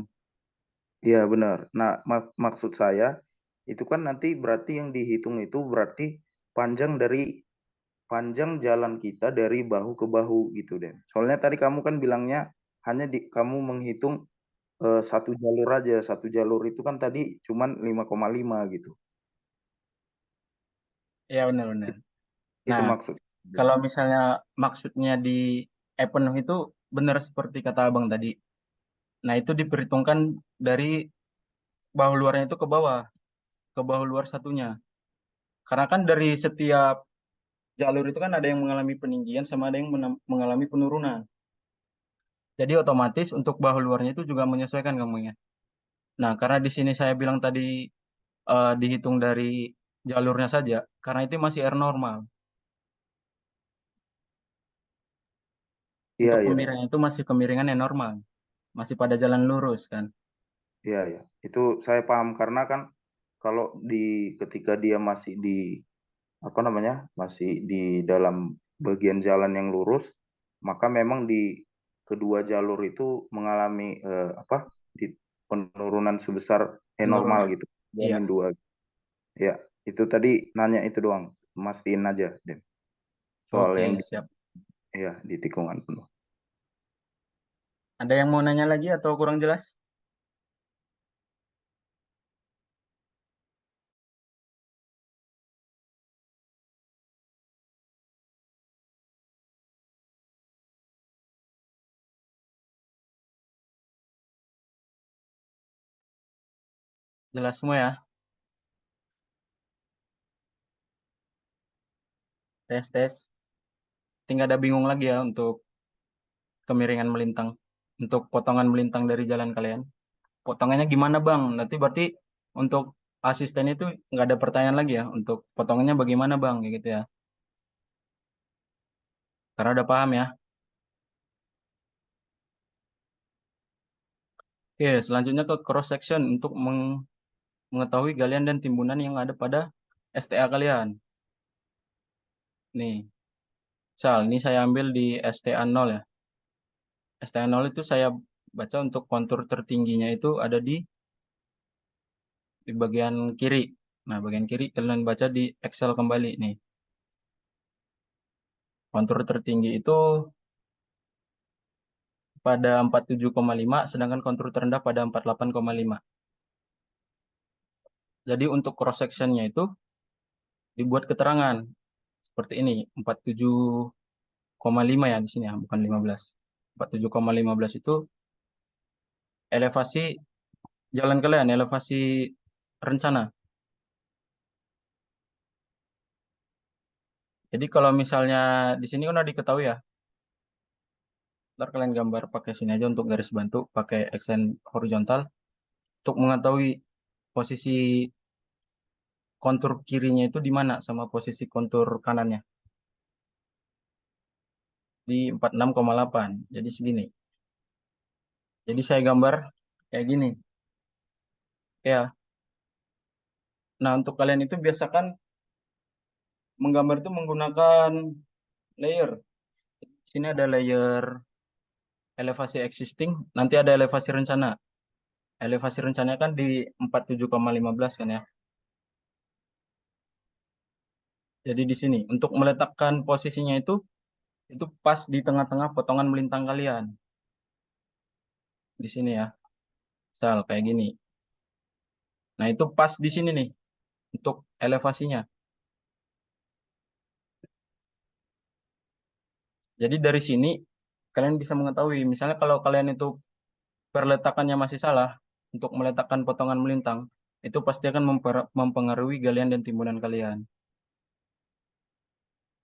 Iya, benar. Nah, maksud saya itu kan nanti berarti yang dihitung itu berarti panjang jalan kita dari bahu ke bahu gitu deh. Soalnya tadi kamu kan bilangnya hanya kamu menghitung satu jalur aja. Satu jalur itu kan tadi cuman 5,5 gitu. Iya benar-benar. Itu Nah, maksud. kalau misalnya maksudnya di penuh itu benar seperti kata Abang tadi. Nah, itu diperhitungkan dari bahu luarnya itu ke bahu luar satunya. Karena kan dari setiap jalur itu kan ada yang mengalami peninggian sama ada yang mengalami penurunan. Jadi otomatis untuk bahu luarnya itu juga menyesuaikan kamu ya. Nah, karena di sini saya bilang tadi dihitung dari jalurnya saja, karena itu masih air normal. Iya, Untuk iya, kemiringan itu masih kemiringan yang normal, masih pada jalan lurus kan. iya, iya. Itu saya paham karena kan kalau ketika dia masih di apa namanya masih di dalam bagian jalan yang lurus, maka memang di kedua jalur itu mengalami apa di penurunan sebesar normal Penurunan. gitu, dua Iya. min dua. Ya, itu tadi nanya itu doang, mastiin aja deh soal yang Oke, siap. ya di tikungan penuh. Ada yang mau nanya lagi atau kurang jelas? Jelas semua ya? Tes, tes. Tinggal ada bingung lagi ya untuk kemiringan melintang. Untuk potongan melintang dari jalan kalian. Potongannya gimana Bang? Nanti berarti untuk asisten itu nggak ada pertanyaan lagi ya. Untuk potongannya bagaimana Bang? Kayak gitu ya. Karena udah paham ya. Oke, selanjutnya ke cross section untuk mengetahui galian dan timbunan yang ada pada STA kalian. Nih, ini saya ambil di STA 0 ya. STA 0 itu saya baca untuk kontur tertingginya itu ada di bagian kiri. Nah, bagian kiri kalian baca di Excel kembali nih. Kontur tertinggi itu pada 47,5, sedangkan kontur terendah pada 48,5. Jadi untuk cross sectionnya itu dibuat keterangan seperti ini, 47,5 ya di sini ya, bukan 15. 47,15 itu elevasi jalan kalian, elevasi rencana. Jadi kalau misalnya di sini kan udah diketahui ya, ntar kalian gambar pakai sini aja untuk garis bantu, pakai extend horizontal untuk mengetahui posisi kontur kirinya itu di mana sama posisi kontur kanannya. Di 46,8. Jadi segini. Jadi saya gambar kayak gini. Ya. Nah, untuk kalian itu biasakan menggambar itu menggunakan layer. Di sini ada layer elevasi existing, nanti ada elevasi rencana. Elevasi rencananya kan di 47,15 kan ya. Jadi di sini untuk meletakkan posisinya itu pas di tengah-tengah potongan melintang kalian. Di sini ya. Misal kayak gini. Nah, itu pas di sini nih untuk elevasinya. Jadi dari sini kalian bisa mengetahui, misalnya kalau kalian itu perletakannya masih salah untuk meletakkan potongan melintang, itu pasti akan mempengaruhi galian dan timbunan kalian.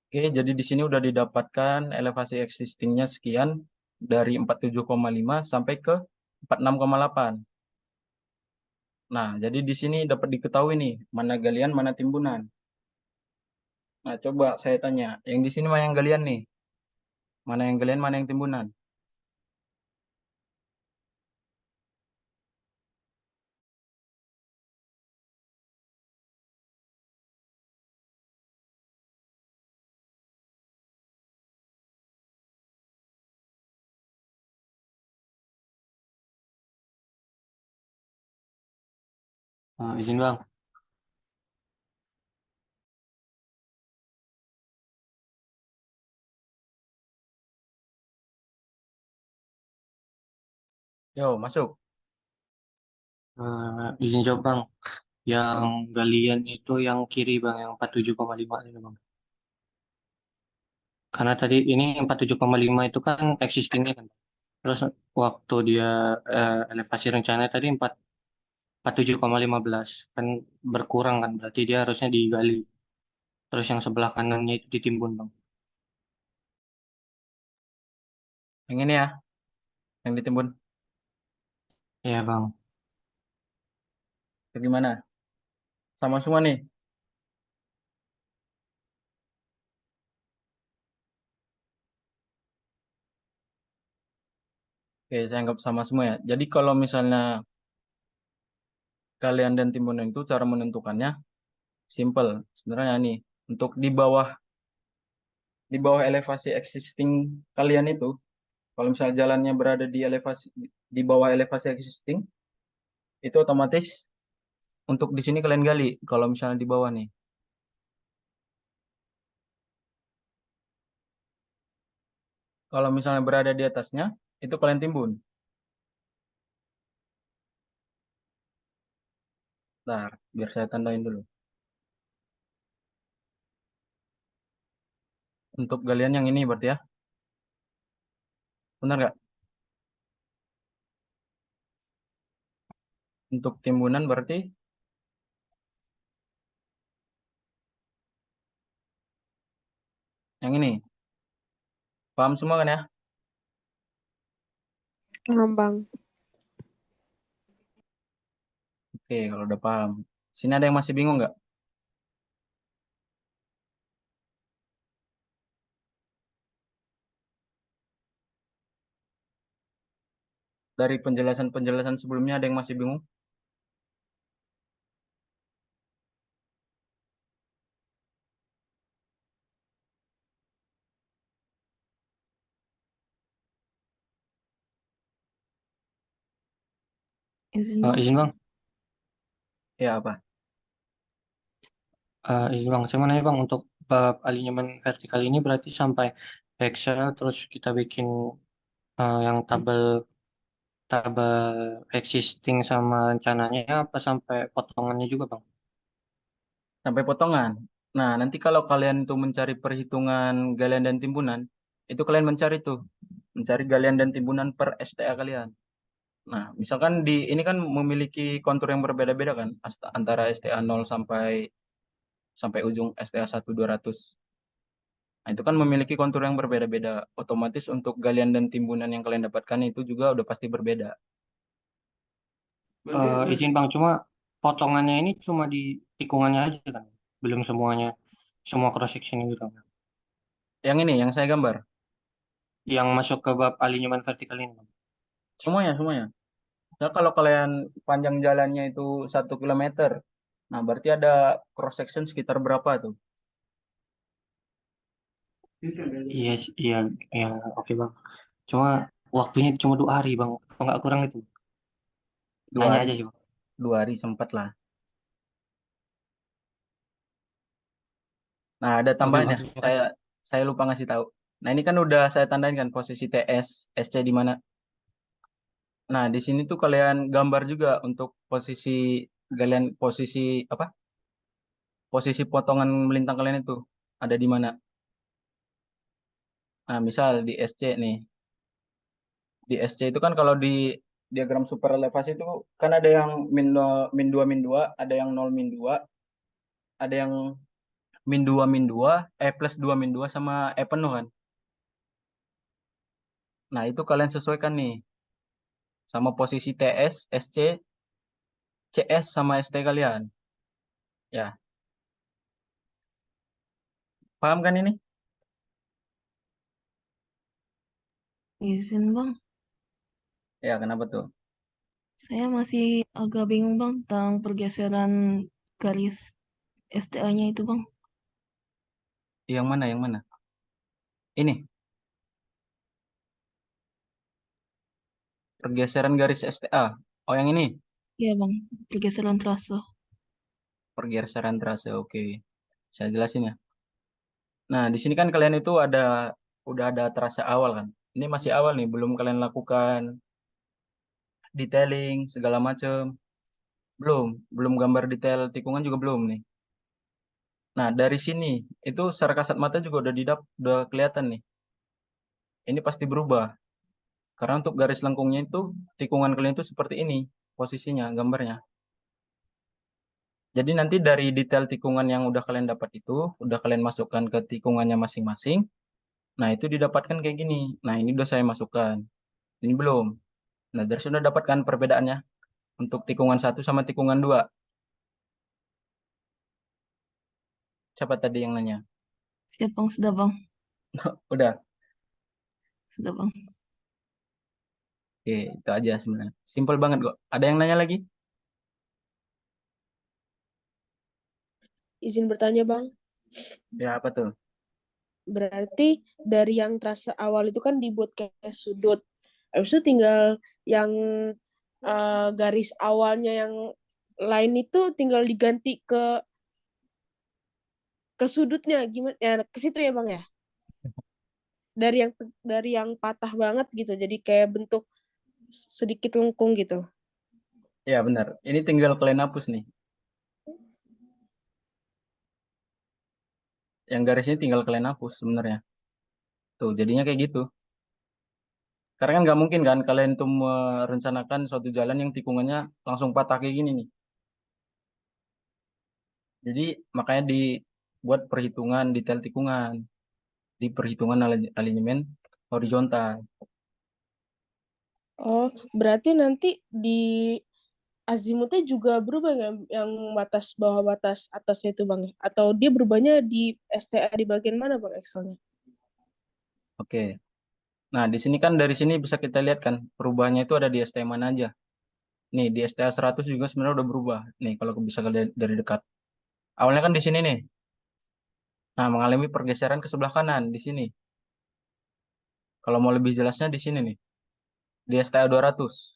Oke, jadi di sini udah didapatkan elevasi existingnya sekian dari 47,5 sampai ke 46,8. Nah, jadi di sini dapat diketahui nih, mana galian, mana timbunan. Nah, coba saya tanya, yang di sini mana yang galian nih? Mana yang galian, mana yang timbunan? Izin bang. Yo, masuk. Izin jawab bang. Yang galian itu yang kiri bang, yang 47,5 itu bang. Karena tadi ini 47,5 itu kan existingnya kan. Terus waktu dia elevasi rencana tadi 47,15 kan berkurang kan. Berarti dia harusnya digali. Terus yang sebelah kanannya itu ditimbun bang. Yang ini ya, yang ditimbun. Iya bang. Itu gimana? Sama semua nih. Oke, saya anggap sama semua ya. Jadi kalau misalnya kalian dan timbunan itu cara menentukannya simple. Sebenarnya nih, untuk di bawah elevasi existing kalian itu, kalau misalnya jalannya berada di bawah elevasi existing, itu otomatis untuk di sini kalian gali. Kalau misalnya di bawah nih, kalau misalnya berada di atasnya, itu kalian timbun. Bentar, biar saya tandain dulu. Untuk galian yang ini berarti ya, benar nggak? Untuk timbunan berarti yang ini. Paham semua kan ya? Bang. Oke, kalau udah paham. Sini ada yang masih bingung nggak? Dari penjelasan-penjelasan sebelumnya ada yang masih bingung? Izin bang. Izin bang, Ya apa? izin bang. Saya mau nanya bang untuk bab alinyemen vertikal ini berarti sampai Excel terus kita bikin yang tabel tabel existing sama rencananya apa sampai potongannya juga bang? Sampai potongan. Nah, nanti kalau kalian tuh mencari perhitungan galian dan timbunan, itu kalian mencari galian dan timbunan per STA kalian. Nah, misalkan ini kan memiliki kontur yang berbeda-beda kan, antara STA 0 sampai sampai ujung STA 1200. Nah, itu kan memiliki kontur yang berbeda-beda. Otomatis untuk galian dan timbunan yang kalian dapatkan itu juga udah pasti berbeda. Izin bang, cuma potongannya ini cuma di tikungannya aja kan, belum semuanya, semua cross section gitu kan. Yang ini, yang saya gambar, Yang masuk ke bab alinyemen vertikal ini bang. semuanya. Nah, kalau kalian panjang jalannya itu 1 kilometer, nah berarti ada cross section sekitar berapa tuh? Iya, iya, iya, oke bang. Cuma waktunya cuma 2 hari bang, apa nggak kurang itu? Dua Nanya hari, aja sih bang. 2 hari sempat lah. Nah, ada Oke tambahan bang, ya. terima Saya kasih. saya lupa ngasih tahu. Nah, ini kan udah saya tandain kan posisi TS, SC di mana. Nah, di sini tuh kalian gambar juga untuk posisi kalian posisi apa? Posisi potongan melintang kalian itu ada di mana. Nah, misal di SC nih. Di SC itu kan kalau di diagram super elevasi itu kan ada yang min 2 min 2, ada yang 0 min 2, ada yang min 2 plus 2 min 2 sama penuh kan. Nah, itu kalian sesuaikan nih sama posisi TS, SC, CS sama ST kalian. Ya, paham kan ini? Izin bang. Ya, kenapa tuh? Saya masih agak bingung bang tentang pergeseran garis STA-nya itu bang. Yang mana, yang mana? Ini, pergeseran garis STA. Oh, yang ini, Iya bang, pergeseran trase. pergeseran trase. Oke, saya jelasin ya. Nah, di sini kan kalian itu udah ada trase awal kan. Ini masih awal nih, belum kalian lakukan detailing segala macam. Belum gambar detail tikungan juga belum nih. Nah, dari sini itu secara kasat mata juga udah kelihatan nih. Ini pasti berubah. Karena untuk garis lengkungnya itu tikungan kalian itu seperti ini posisinya, gambarnya. Jadi nanti dari detail tikungan yang udah kalian dapat itu, udah kalian masukkan ke tikungannya masing-masing. Nah, itu didapatkan kayak gini. Nah, ini udah saya masukkan. Ini belum. Nah, dari sini udah dapatkan perbedaannya untuk tikungan 1 sama tikungan 2. Siapa tadi yang nanya? Siap bang, sudah bang. Udah. Sudah bang. Oke, itu aja sebenarnya. Simpel banget kok. Ada yang nanya lagi? Izin bertanya bang, Ya, apa tuh? berarti dari yang trase awal itu kan dibuat kayak sudut. Habis itu tinggal yang garis awalnya yang lain itu tinggal diganti ke sudutnya gimana ya, ke situ ya bang ya, dari yang patah banget gitu jadi kayak bentuk sedikit lengkung gitu. Ya, benar. Ini tinggal kalian hapus nih. Yang garisnya tinggal kalian hapus sebenarnya. Tuh, jadinya kayak gitu. Karena kan nggak mungkin kan kalian tuh merencanakan suatu jalan yang tikungannya langsung patah kayak gini nih. Jadi makanya dibuat perhitungan detail tikungan di perhitungan alinyemen horizontal. Oh, berarti nanti di azimutnya juga berubah nggak yang batas bawah batas atasnya itu bang? Atau dia berubahnya di STA di bagian mana bang Excelnya? Oke. Nah, di sini kan dari sini bisa kita lihat kan perubahannya itu ada di ST mana aja. Nih, di STA 100 juga sebenarnya udah berubah. Nih, kalau bisa lihat dari dekat. Awalnya kan di sini nih. Nah, mengalami pergeseran ke sebelah kanan di sini. Kalau mau lebih jelasnya di sini nih. Di STA 200.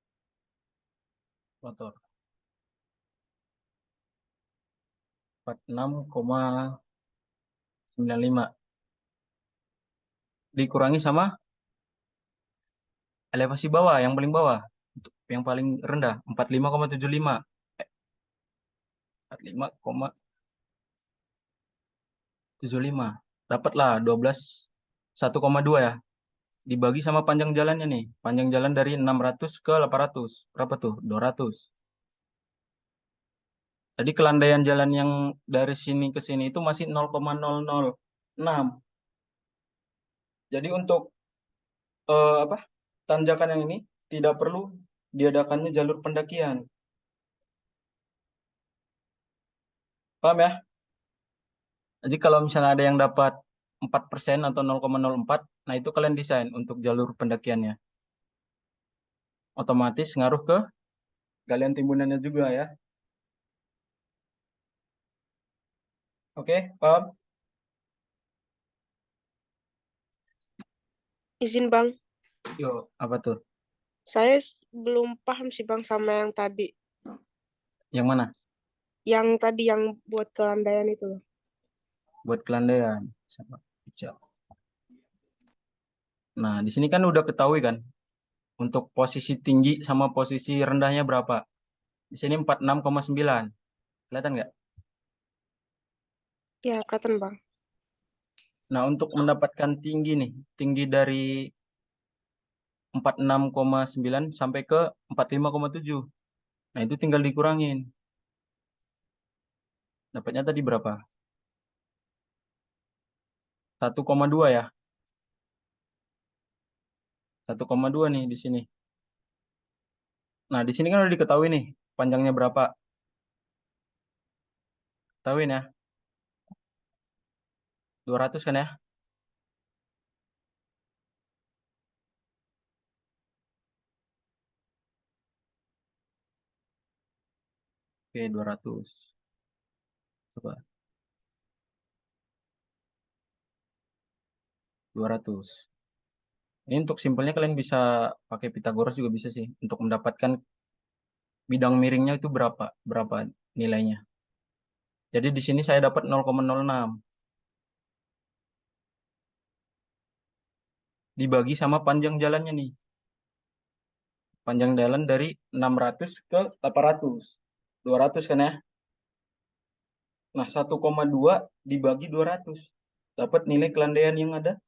Motor 46,95 dikurangi sama elevasi bawah yang paling bawah, untuk yang paling rendah 45,75. 45,75 dapatlah 1,2 ya, dibagi sama panjang jalannya nih. Panjang jalan dari 600 ke 800 berapa tuh? 200. Jadi kelandaian jalan yang dari sini ke sini itu masih 0,006. Jadi untuk apa, tanjakan yang ini tidak perlu diadakannya jalur pendakian. Paham ya? Jadi kalau misalnya ada yang dapat 4% atau 0,04, nah itu kalian desain untuk jalur pendakiannya. Otomatis ngaruh ke galian timbunannya juga ya. Oke, paham? Izin Bang, Yuk, apa tuh? saya belum paham sih Bang sama yang tadi. Yang mana? Yang tadi yang buat kelandaian itu loh. Buat kelandaian. Sama hijau. Nah, di sini kan udah ketahui kan untuk posisi tinggi sama posisi rendahnya berapa. Di sini 46,9. Kelihatan nggak? Ya, kelihatan Bang. Nah, untuk mendapatkan tinggi nih, tinggi dari 46,9 sampai ke 45,7. Nah, itu tinggal dikurangin. Dapatnya tadi berapa? 1,2 ya. 1,2 nih di sini. Nah, di sini kan udah diketahui nih panjangnya berapa. Ketahuin ya. 200 kan ya? Oke, 200. Coba. 200. Ini untuk simpelnya kalian bisa pakai Pitagoras juga bisa sih untuk mendapatkan bidang miringnya itu berapa nilainya. Jadi di sini saya dapat 0,06 dibagi sama panjang jalannya nih. Panjang jalan dari 600 ke 800. 200 kan ya? Nah, 1,2 dibagi 200. Dapat nilai kelandaian yang ada.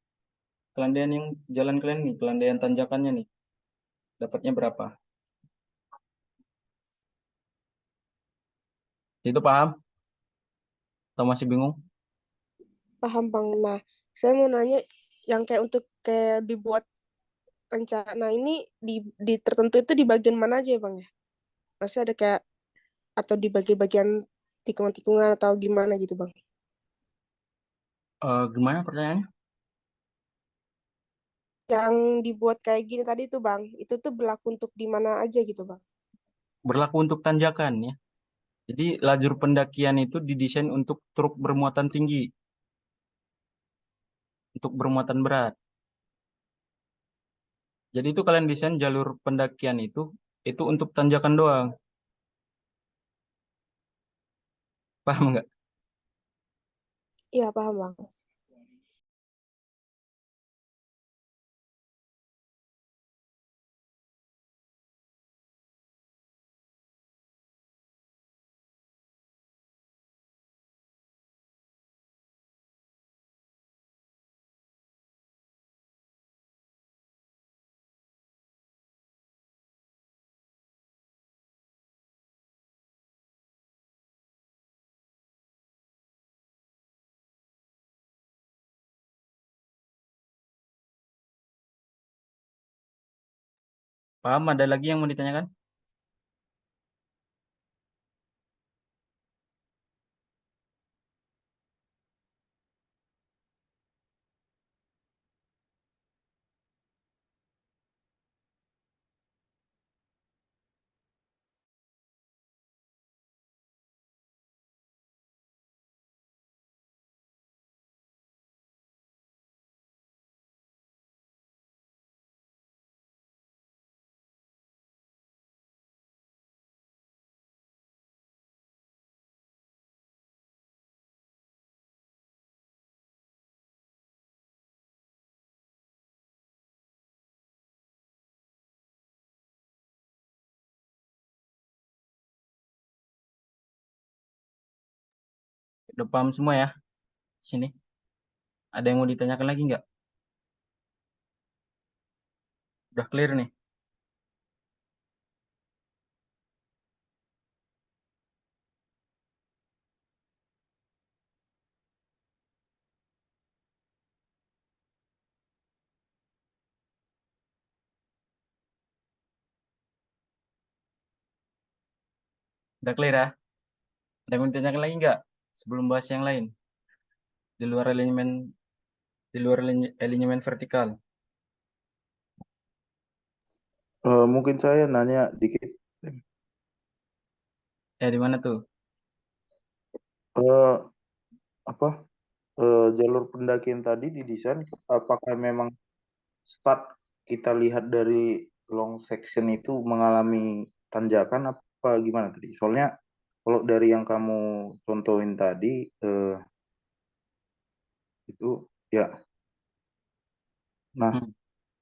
Kelandaian yang jalan kalian nih, kelandaian tanjakannya nih. Dapatnya berapa? Itu paham? Atau masih bingung? Paham Bang. Nah, saya mau nanya yang kayak untuk kayak dibuat rencana ini di tertentu itu di bagian mana aja ya Bang ya? Maksudnya ada kayak atau di bagian-bagian tikungan-tikungan atau gimana gitu Bang? Gimana pertanyaannya? Yang dibuat kayak gini tadi tuh Bang, itu tuh berlaku untuk di mana aja gitu Bang? Berlaku untuk tanjakan ya. Jadi lajur pendakian itu didesain untuk truk bermuatan tinggi, untuk bermuatan berat. Jadi itu kalian desain jalur pendakian itu untuk tanjakan doang. Paham nggak? Iya paham Bang. Paham? Ada lagi yang mau ditanyakan? Udah paham semua ya? Sini. Ada yang mau ditanyakan lagi nggak? Udah clear nih? Udah clear ya? Ada yang mau ditanyakan lagi nggak? Sebelum bahas yang lain. Di luar elemen elemen vertikal. Mungkin saya nanya dikit. Di mana tuh? Eh, apa jalur pendakian tadi didesain apakah memang start kita lihat dari long section itu mengalami tanjakan apa gimana tadi? Soalnya kalau dari yang kamu contohin tadi itu ya, nah Hmm.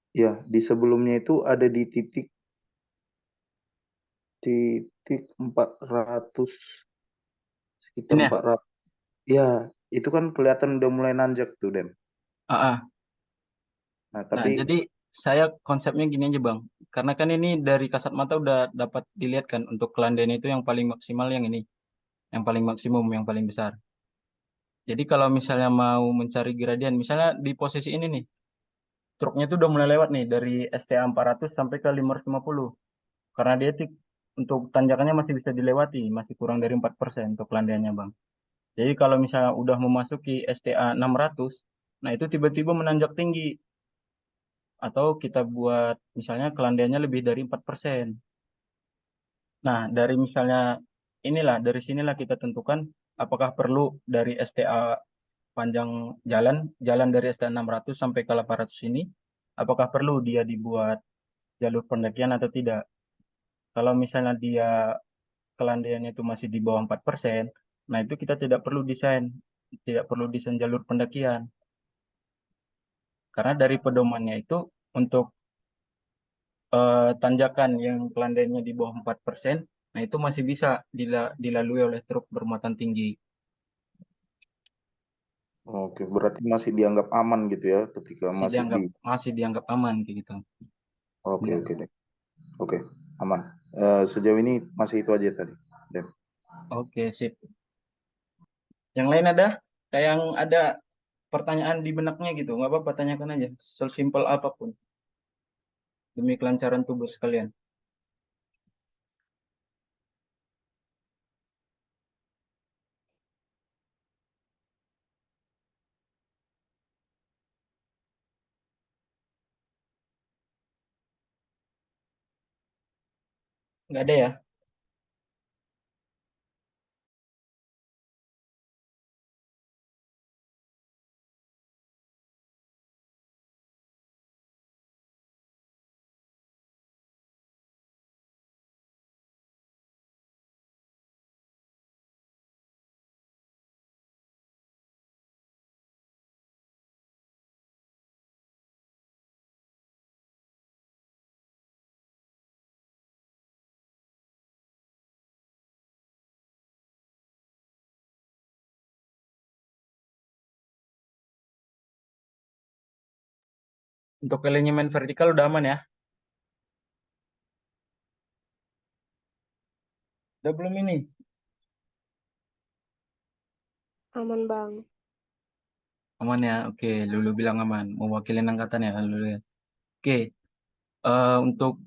ya di sebelumnya itu ada di titik 400 sekitar Ini ya? 400 ya itu kan kelihatan udah mulai nanjak tuh Den. Ah, ah. Nah Nah, tapi jadi saya konsepnya gini aja Bang. Karena kan ini dari kasat mata udah dapat dilihat kan untuk kelandaian itu yang paling maksimal yang ini. Yang paling maksimum, yang paling besar. Jadi kalau misalnya mau mencari gradien, misalnya di posisi ini nih, truknya itu udah mulai lewat nih dari STA 400 sampai ke 550. Karena dia untuk tanjakannya masih bisa dilewati, masih kurang dari 4% untuk kelandaiannya Bang. Jadi kalau misalnya udah memasuki STA 600, nah itu tiba-tiba menanjak tinggi. Atau kita buat misalnya kelandaiannya lebih dari 4%. Nah, dari misalnya inilah, dari sinilah kita tentukan apakah perlu dari STA panjang jalan dari STA 600 sampai ke 800 ini, apakah perlu dia dibuat jalur pendakian atau tidak. Kalau misalnya dia kelandaiannya itu masih di bawah 4%, nah itu kita tidak perlu desain jalur pendakian. Karena dari pedomannya itu untuk tanjakan yang kelandaiannya di bawah 4%, nah itu masih bisa dilalui oleh truk bermuatan tinggi. oke berarti masih dianggap aman gitu ya ketika masih di Masih dianggap aman kayak gitu. oke Enggak. oke deh. Oke, aman. Sejauh ini masih itu aja tadi. Den. Oke, sip. Yang lain ada? Kayak yang ada pertanyaan di benaknya gitu, nggak apa-apa, tanyakan aja. Sesimpel apapun. Demi kelancaran tubuh sekalian. Nggak ada ya? Untuk elemen vertikal udah aman ya? Udah belum ini? Aman, Bang. Aman ya? Oke, Lulu bilang aman. Mewakilin angkatan ya, Lulu ya. Oke, untuk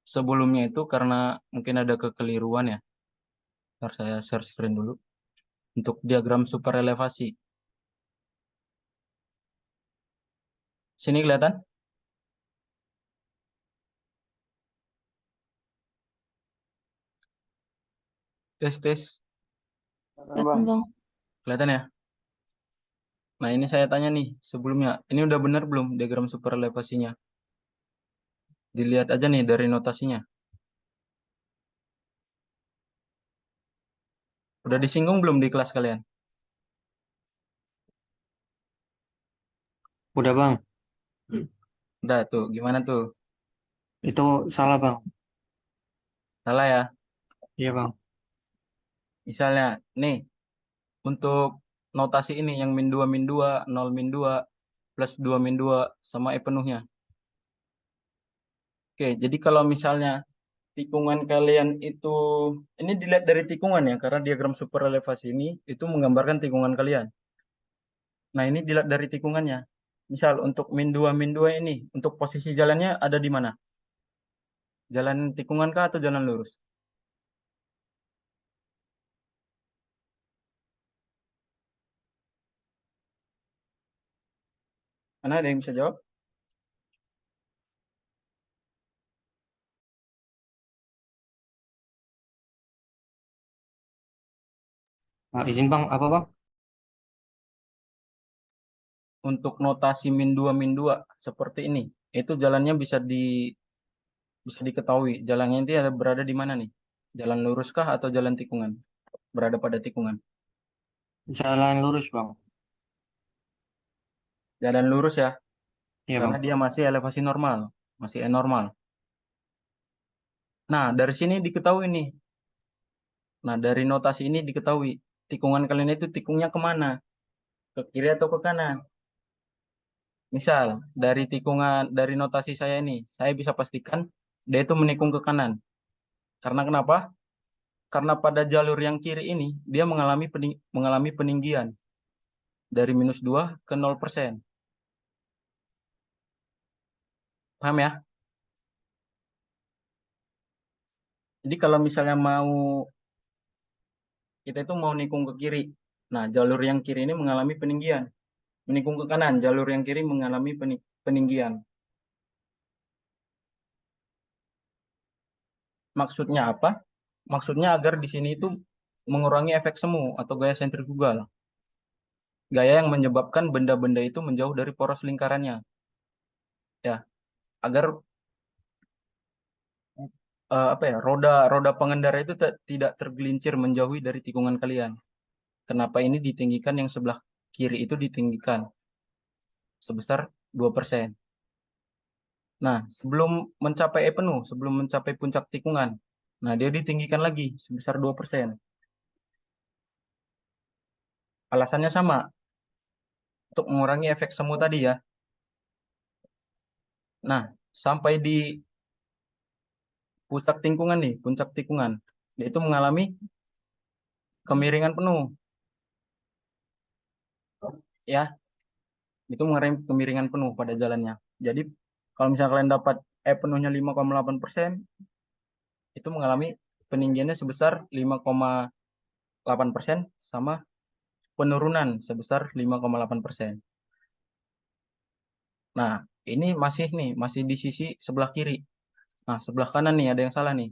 sebelumnya itu karena mungkin ada kekeliruan ya. Ntar saya share screen dulu. Untuk diagram super elevasi. Sini kelihatan? Tes, tes. Kelihatan Bang. Kelihatan ya? Nah, ini saya tanya nih sebelumnya. Ini udah benar belum diagram super elevasinya? Dilihat aja nih dari notasinya. Udah disinggung belum di kelas kalian? Udah Bang, Udah tuh, gimana tuh? itu salah Bang. Salah ya? Iya Bang. Misalnya, nih, untuk notasi ini yang min 2 min 2, 0 min 2, plus 2 min 2 sama E penuhnya. Oke, jadi kalau misalnya tikungan kalian itu, ini dilihat dari tikungan ya, karena diagram super elevasi ini itu menggambarkan tikungan kalian. Nah, ini dilihat dari tikungannya. Misal untuk min 2 ini, untuk posisi jalannya ada di mana? Jalan tikungan kah atau jalan lurus? Mana ada yang bisa jawab? Izin Bang, apa Bang? Untuk notasi min 2 seperti ini, itu jalannya bisa diketahui. Jalannya itu ada berada di mana nih? Jalan lurus kah atau jalan tikungan? Berada pada tikungan. Jalan lurus Bang. Jalan lurus ya, Iya karena Bang. dia masih elevasi normal, masih E normal. Nah, dari sini diketahui nih. Nah, dari notasi ini diketahui tikungan kalian itu tikungnya kemana? Ke kiri atau ke kanan? Misal, dari notasi saya ini, saya bisa pastikan dia itu menikung ke kanan. Karena kenapa? Karena pada jalur yang kiri ini, dia mengalami peninggian dari -2 ke 0%. Paham ya? Jadi kalau misalnya kita itu mau nikung ke kiri. Nah, jalur yang kiri ini mengalami peninggian. Menikung ke kanan, jalur yang kiri mengalami peninggian. Maksudnya apa? Maksudnya agar di sini itu mengurangi efek semu atau gaya sentrifugal. Gaya yang menyebabkan benda-benda itu menjauh dari poros lingkarannya. Ya, agar apa ya, roda pengendara itu tidak tergelincir menjauhi dari tikungan kalian. Kenapa ini ditinggikan, yang sebelah kiri itu ditinggikan sebesar 2%. Nah, sebelum mencapai E penuh, sebelum mencapai puncak tikungan, nah dia ditinggikan lagi sebesar 2%. Alasannya sama, untuk mengurangi efek semu tadi ya. Nah, sampai di puncak tikungan, dia itu mengalami kemiringan penuh. Ya, itu mengalami kemiringan penuh pada jalannya. Jadi, kalau misalnya kalian dapat E penuhnya 5,8%, itu mengalami peninggiannya sebesar 5,8% sama penurunan sebesar 5,8%. Nah, ini masih di sisi sebelah kiri. Nah, sebelah kanan nih ada yang salah nih.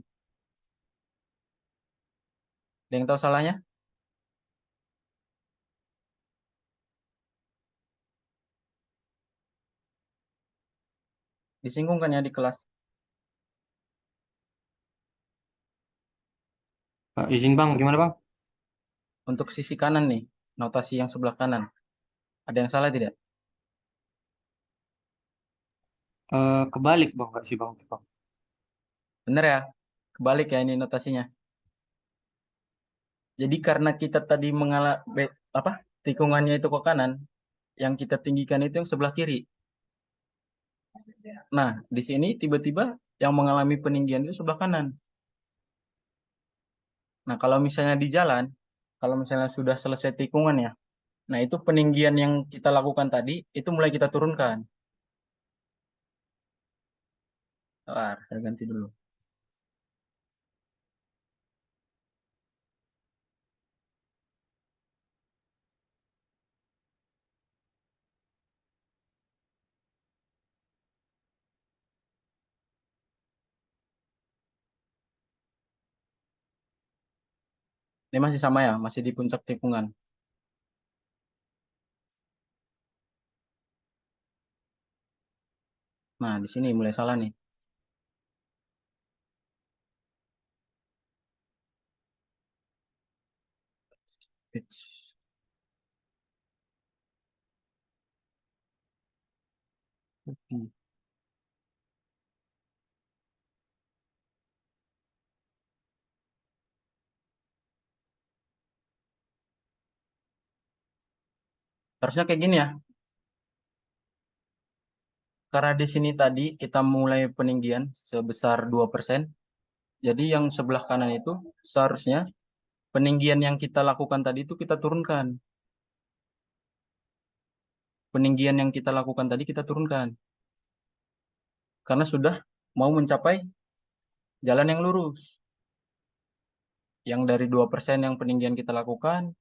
Ada yang tahu salahnya? Disinggung kan ya di kelas. Izin Bang, gimana Bang? Untuk sisi kanan nih, notasi yang sebelah kanan. Ada yang salah tidak? Kebalik Bang, nggak sih Bang? Bang? Bener ya? Kebalik ya ini notasinya. Jadi karena kita tadi apa? Tikungannya itu ke kanan, yang kita tinggikan itu yang sebelah kiri. Nah, di sini tiba-tiba yang mengalami peninggian itu sebelah kanan. Nah, kalau misalnya di jalan, kalau misalnya sudah selesai tikungan ya, nah itu peninggian yang kita lakukan tadi, itu mulai kita turunkan. Saya ganti dulu. Ini masih sama ya, masih di puncak tikungan. Nah, di sini mulai salah nih. Harusnya kayak gini ya. Karena di sini tadi kita mulai peninggian sebesar 2%. Jadi yang sebelah kanan itu seharusnya peninggian yang kita lakukan tadi itu kita turunkan. Peninggian yang kita lakukan tadi kita turunkan. Karena sudah mau mencapai jalan yang lurus. Yang dari 2% yang peninggian kita lakukan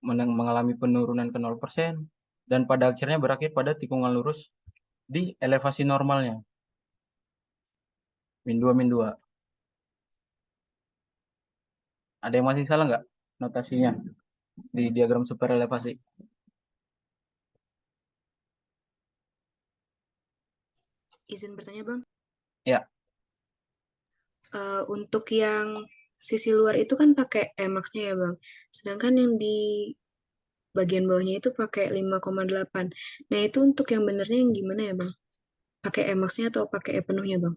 mengalami penurunan ke 0%. Dan pada akhirnya berakhir pada tikungan lurus di elevasi normalnya. Min 2, min 2. Ada yang masih salah nggak notasinya di diagram super elevasi? Izin bertanya, Bang. Ya, Untuk yang sisi luar itu kan pakai Emax-nya ya, Bang. Sedangkan yang di bagian bawahnya itu pakai 5,8. Nah, itu untuk yang benernya yang gimana ya, Bang? Pakai Emax-nya atau pakai E penuhnya, Bang?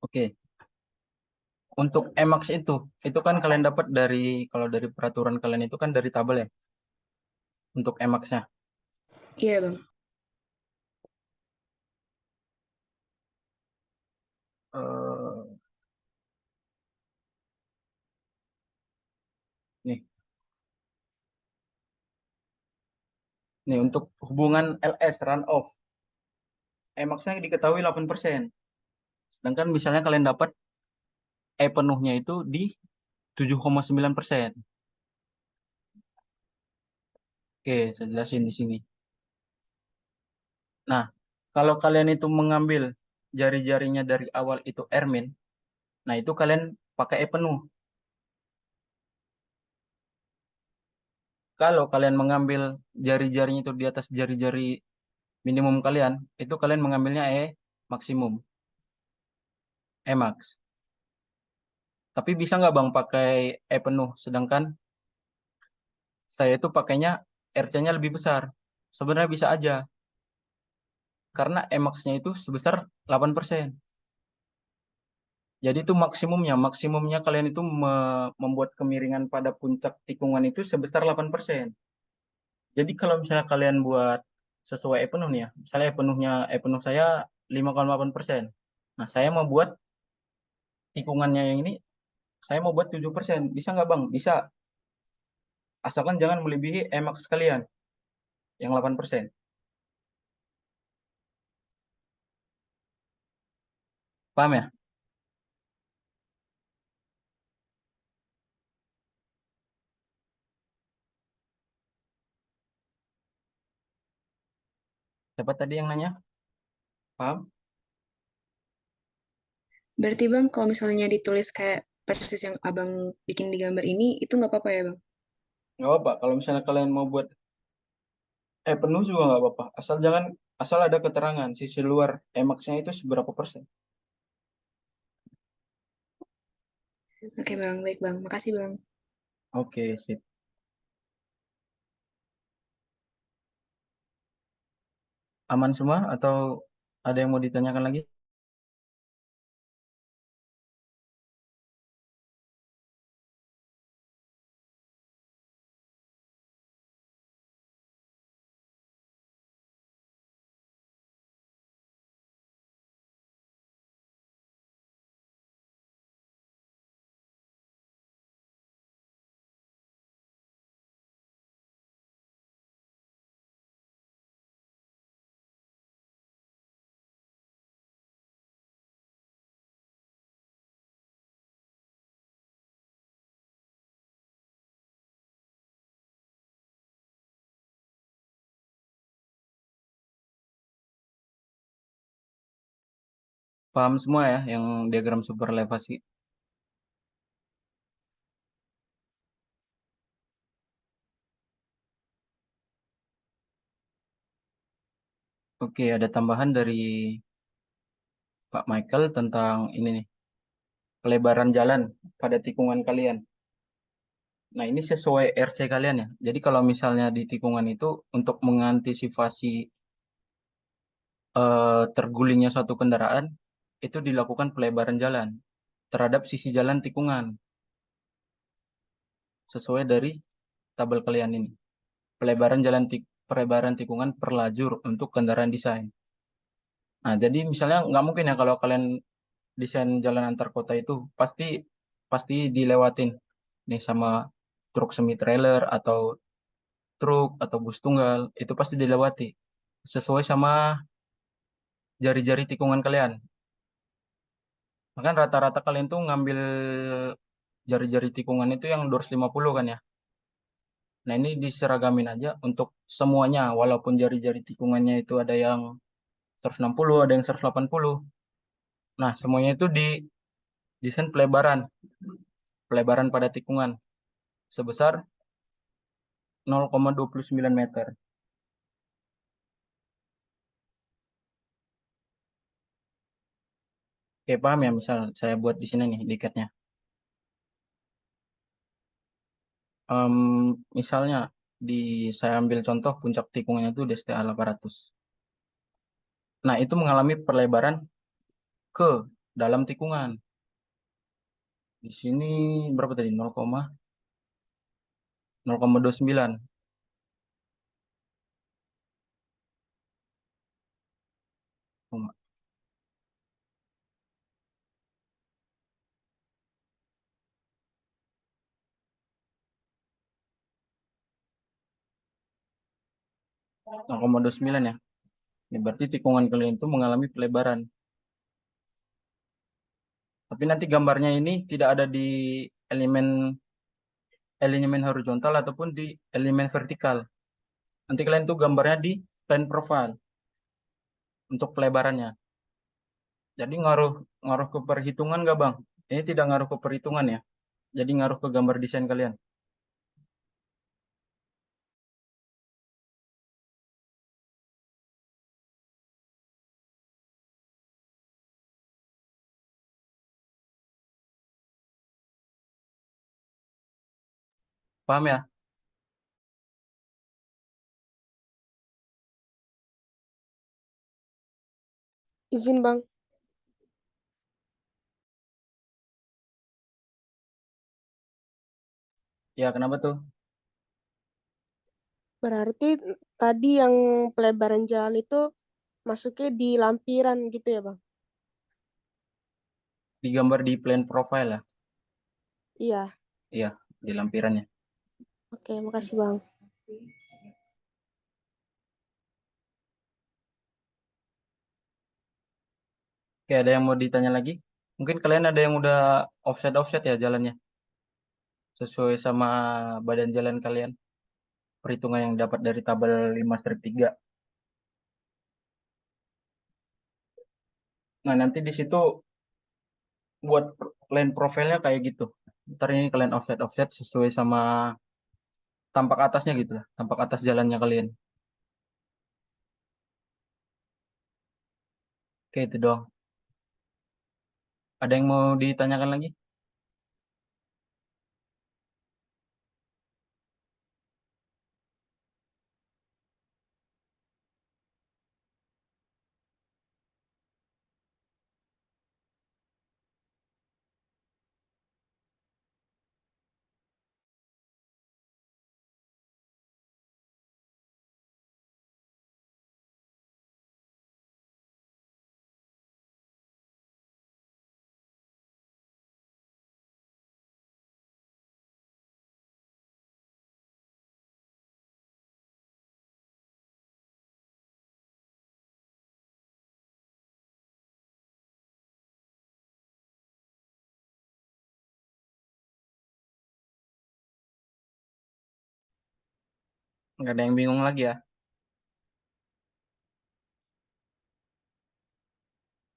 oke. Untuk Emax itu kan kalian dapat dari, kalau dari peraturan kalian itu kan dari tabel ya, untuk Emax-nya. Iya, Bang. Eh, nih, nih untuk hubungan LS runoff, Emax-nya diketahui 8%. Sedangkan misalnya kalian dapat E penuhnya itu di 7,9%. Oke, saya jelasin di sini. Nah, kalau kalian itu mengambil jari-jarinya dari awal itu Ermin, nah itu kalian pakai E penuh. Kalau kalian mengambil jari-jarinya itu di atas jari-jari minimum kalian, itu kalian mengambilnya E maksimum, E max. Tapi bisa nggak Bang pakai E penuh, sedangkan saya itu pakainya RC-nya lebih besar. Sebenarnya bisa aja, karena E max-nya itu sebesar 8%. Jadi itu maksimumnya kalian itu membuat kemiringan pada puncak tikungan itu sebesar 8%. Jadi kalau misalnya kalian buat sesuai E penuh nih ya, misalnya E penuh saya 5,8%. Nah, saya mau buat tikungannya yang ini, saya mau buat 7%. Bisa nggak Bang? Bisa. Asalkan jangan melebihi E max kalian yang 8%. Paham ya? Siapa tadi yang nanya? Paham? Berarti, Bang, kalau misalnya ditulis kayak persis yang Abang bikin di gambar ini, itu nggak apa-apa ya, Bang? Nggak apa-apa. Kalau misalnya kalian mau buat penuh juga nggak apa-apa. Asal ada keterangan sisi luar E max-nya itu seberapa persen. Oke, Bang. Baik, Bang. Makasih, Bang. Oke, sip. Aman semua atau ada yang mau ditanyakan lagi? Paham semua ya yang diagram super elevasi? Oke, ada tambahan dari Pak Michael tentang ini nih, pelebaran jalan pada tikungan kalian. Nah, ini sesuai RC kalian ya. Jadi kalau misalnya di tikungan itu untuk mengantisipasi tergulingnya suatu kendaraan, itu dilakukan pelebaran jalan terhadap sisi jalan tikungan. Sesuai dari tabel kalian ini. Pelebaran tikungan per lajur untuk kendaraan desain. Nah, jadi misalnya nggak mungkin ya kalau kalian desain jalan antar kota itu pasti dilewatin nih sama truk semi trailer atau truk atau bus tunggal, itu pasti dilewati sesuai sama jari-jari tikungan kalian. Bahkan rata-rata kalian tuh ngambil jari-jari tikungan itu yang 250 kan ya. Nah, ini diseragamin aja untuk semuanya, walaupun jari-jari tikungannya itu ada yang 160, ada yang 180. Nah, semuanya itu di desain pelebaran pada tikungan sebesar 0,29 meter. Oke, paham ya? Misal saya buat di sini nih diketnya. Misalnya saya ambil contoh puncak tikungannya itu DSTA 800. Nah, itu mengalami perlebaran ke dalam tikungan. Di sini berapa tadi? 0,29. 0,29 ya. Ini berarti tikungan kalian itu mengalami pelebaran. Tapi nanti gambarnya ini tidak ada di elemen elemen horizontal ataupun di elemen vertikal. Nanti kalian tuh gambarnya di plane profile untuk pelebarannya. Jadi ngaruh ngaruh ke perhitungan nggak Bang? Ini tidak ngaruh ke perhitungan ya. Jadi ngaruh ke gambar desain kalian. Paham ya? Izin Bang. Ya, kenapa tuh? Berarti tadi yang pelebaran jalan itu masuknya di lampiran gitu ya Bang? Digambar di plane profile ya. Iya. Iya, di lampirannya. Oke, makasih Bang. Oke, ada yang mau ditanya lagi? Mungkin kalian ada yang udah offset ya jalannya. Sesuai sama badan jalan kalian. Perhitungan yang dapat dari tabel 5-3. Nah, nanti di situ buat plane profile-nya kayak gitu. Ntar ini kalian offset sesuai sama tampak atasnya gitu lah. Tampak atas jalannya kalian. Oke, itu doang. Ada yang mau ditanyakan lagi? Nggak ada yang bingung lagi ya?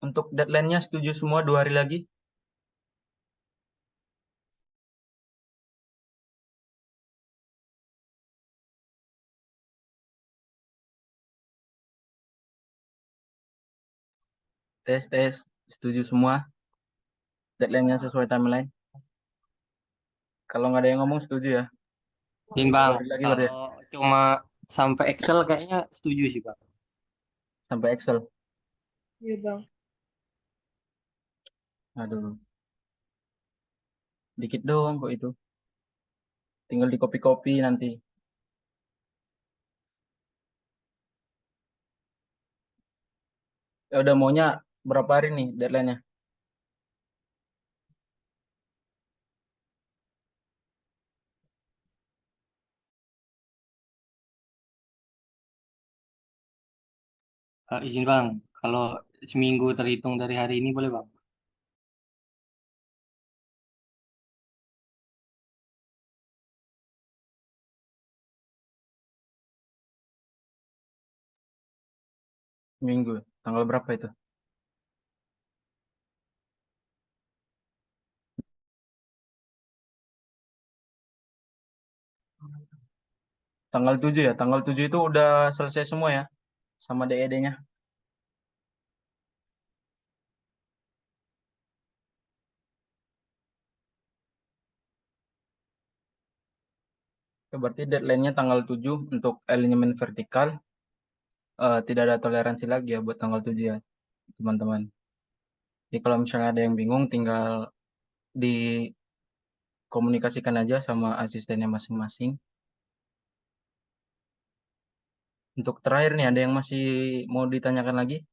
Untuk deadline-nya setuju semua 2 hari lagi? Tes. Setuju semua? Deadline-nya sesuai timeline? Kalau nggak ada yang ngomong setuju ya? Din 2 Bang, hari lagi berarti kalau ya? cuma sampai Excel kayaknya setuju sih Bang. Sampai Excel. Iya Bang. Aduh, dikit doang kok itu. Tinggal di copy-copy nanti. Ya udah, maunya berapa hari nih deadline-nya? Izin Bang, kalau seminggu terhitung dari hari ini boleh Bang? Minggu. Tanggal berapa itu? Tanggal 7 ya. Tanggal 7 itu udah selesai semua ya sama DED-nya. Berarti deadline-nya tanggal 7 untuk elemen vertikal. Tidak ada toleransi lagi ya buat tanggal 7 ya, teman-teman. Jadi kalau misalnya ada yang bingung, tinggal dikomunikasikan aja sama asistennya masing-masing. Untuk terakhir nih, ada yang masih mau ditanyakan lagi?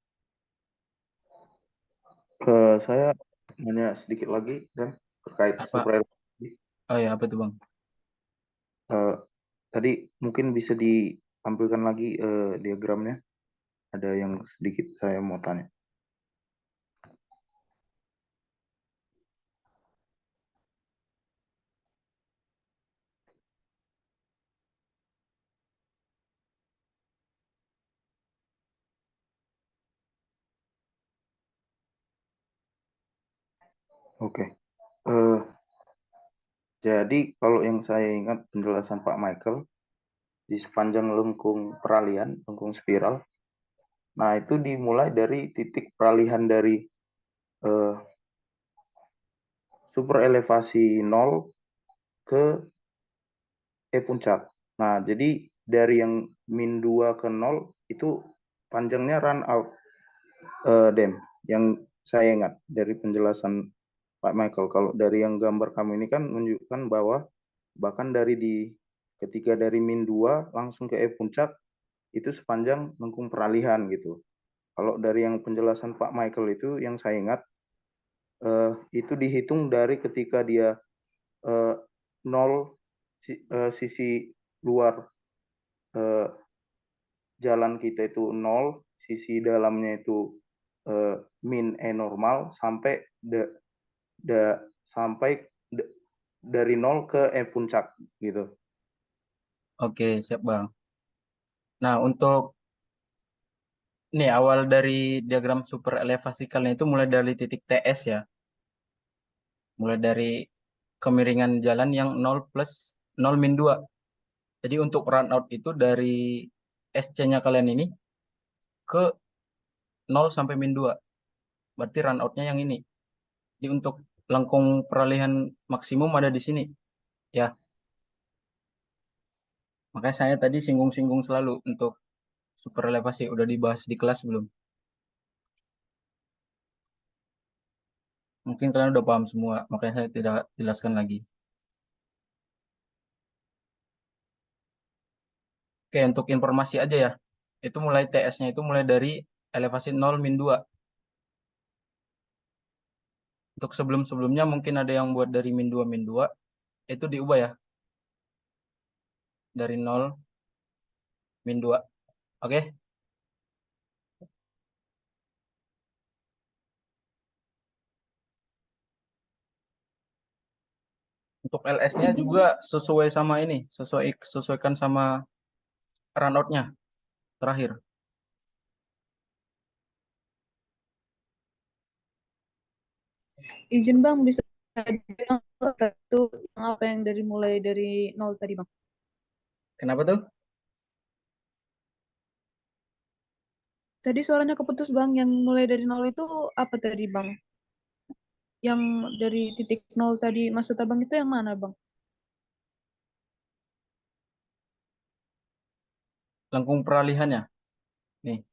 Saya nanya sedikit lagi dan terkait Apa? supraelevasi. Oh ya, apa tuh Bang? Tadi mungkin bisa ditampilkan lagi diagramnya. Ada yang sedikit saya mau tanya. Oke. Jadi kalau yang saya ingat penjelasan Pak Michael di sepanjang lengkung peralihan, lengkung spiral. Nah, itu dimulai dari titik peralihan dari super elevasi 0 ke puncak. Nah, jadi dari yang min 2 ke 0 itu panjangnya run out dam. Yang saya ingat dari penjelasan Pak Michael. Kalau dari yang gambar kami ini kan menunjukkan bahwa bahkan ketika dari min 2 langsung ke puncak itu sepanjang lengkung peralihan gitu. Kalau dari yang penjelasan Pak Michael itu yang saya ingat itu dihitung dari ketika dia 0 sisi luar jalan kita itu 0, sisi dalamnya itu min normal sampai dari 0 ke puncak gitu. Oke, siap Bang. Nah, untuk nih awal dari diagram super elevasikalnya itu mulai dari titik TS ya. Mulai dari kemiringan jalan yang 0 plus 0 min 2. Jadi untuk run out itu dari SC-nya kalian ini ke 0 sampai min 2. Berarti run out-nya yang ini. Jadi untuk lengkung peralihan maksimum ada di sini. Ya. Makanya saya tadi singgung-singgung selalu untuk super elevasi. Udah dibahas di kelas belum? Mungkin kalian udah paham semua. Makanya saya tidak jelaskan lagi. Oke, untuk informasi aja ya. Itu mulai TS-nya itu mulai dari elevasi 0 min 2. Untuk sebelum-sebelumnya mungkin ada yang buat dari min 2 min 2. Itu diubah ya. Dari 0 min 2. Oke. Untuk LS-nya juga sesuai sama ini. Sesuaikan sama runout-nya terakhir. Izin Bang, bisa bilang satu yang apa yang mulai dari nol tadi Bang? Kenapa tuh? Tadi suaranya keputus Bang, yang mulai dari nol itu apa tadi Bang? Yang dari titik nol tadi maksud Abang itu yang mana Bang? Lengkung peralihannya. Nih.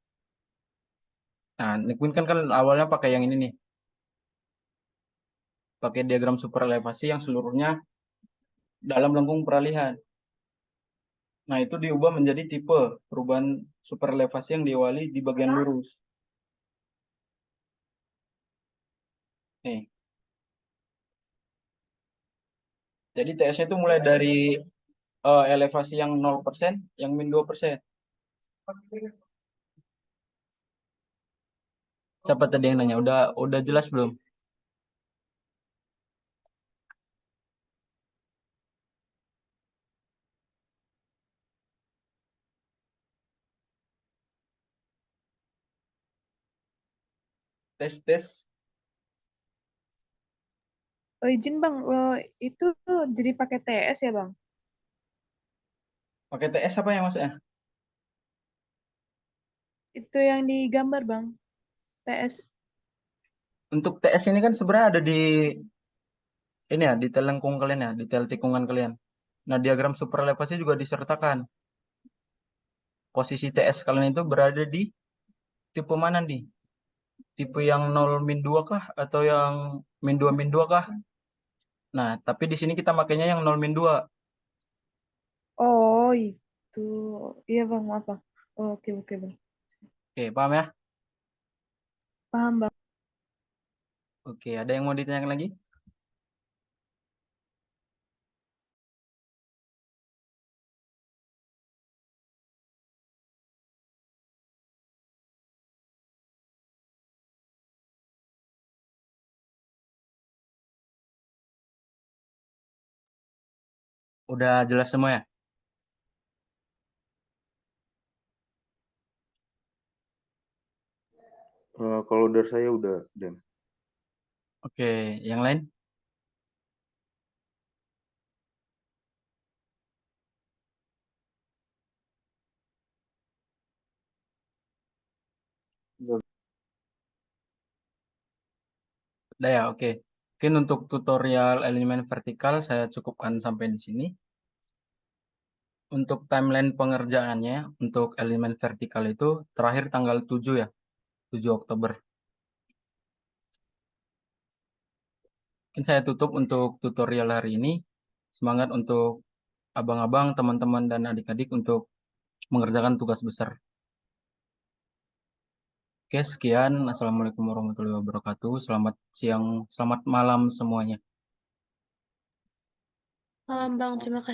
Nah, Nikwin kan awalnya pakai yang ini nih. Pakai diagram super elevasi yang seluruhnya dalam lengkung peralihan. Nah, itu diubah menjadi tipe perubahan superelevasi yang diawali di bagian lurus. Nih. Jadi TS itu mulai dari elevasi yang 0%, yang min 2%. Siapa tadi yang nanya? Udah jelas belum? Tes. Izin Bang, itu jadi pakai TS ya Bang? Pakai TS apa ya maksudnya? Itu yang digambar Bang, TS. Untuk TS ini kan sebenarnya ada di ini ya, detail lengkung kalian ya, detail tikungan kalian. Nah, diagram superelevasi juga disertakan. Posisi TS kalian itu berada di tipe mana nih? Tipe yang 0-2 kah atau yang -2 kah? Nah, tapi di sini kita makainya yang 0-2. Oh itu, iya Bang, maaf Bang. Oh, oke Bang, Oke, paham ya? paham Bang. Oke, ada yang mau ditanyakan lagi? Udah jelas semua ya? Kalau dari saya udah, Dan. Oke, yang lain? Udah ya, oke. Mungkin untuk tutorial elemen vertikal saya cukupkan sampai di sini. Untuk timeline pengerjaannya, untuk elemen vertikal itu terakhir tanggal 7 ya, 7 Oktober. Mungkin saya tutup untuk tutorial hari ini. Semangat untuk abang-abang, teman-teman, dan adik-adik untuk mengerjakan tugas besar. Oke, sekian. Assalamualaikum warahmatullahi wabarakatuh. Selamat siang, selamat malam semuanya. Malam Bang, terima kasih.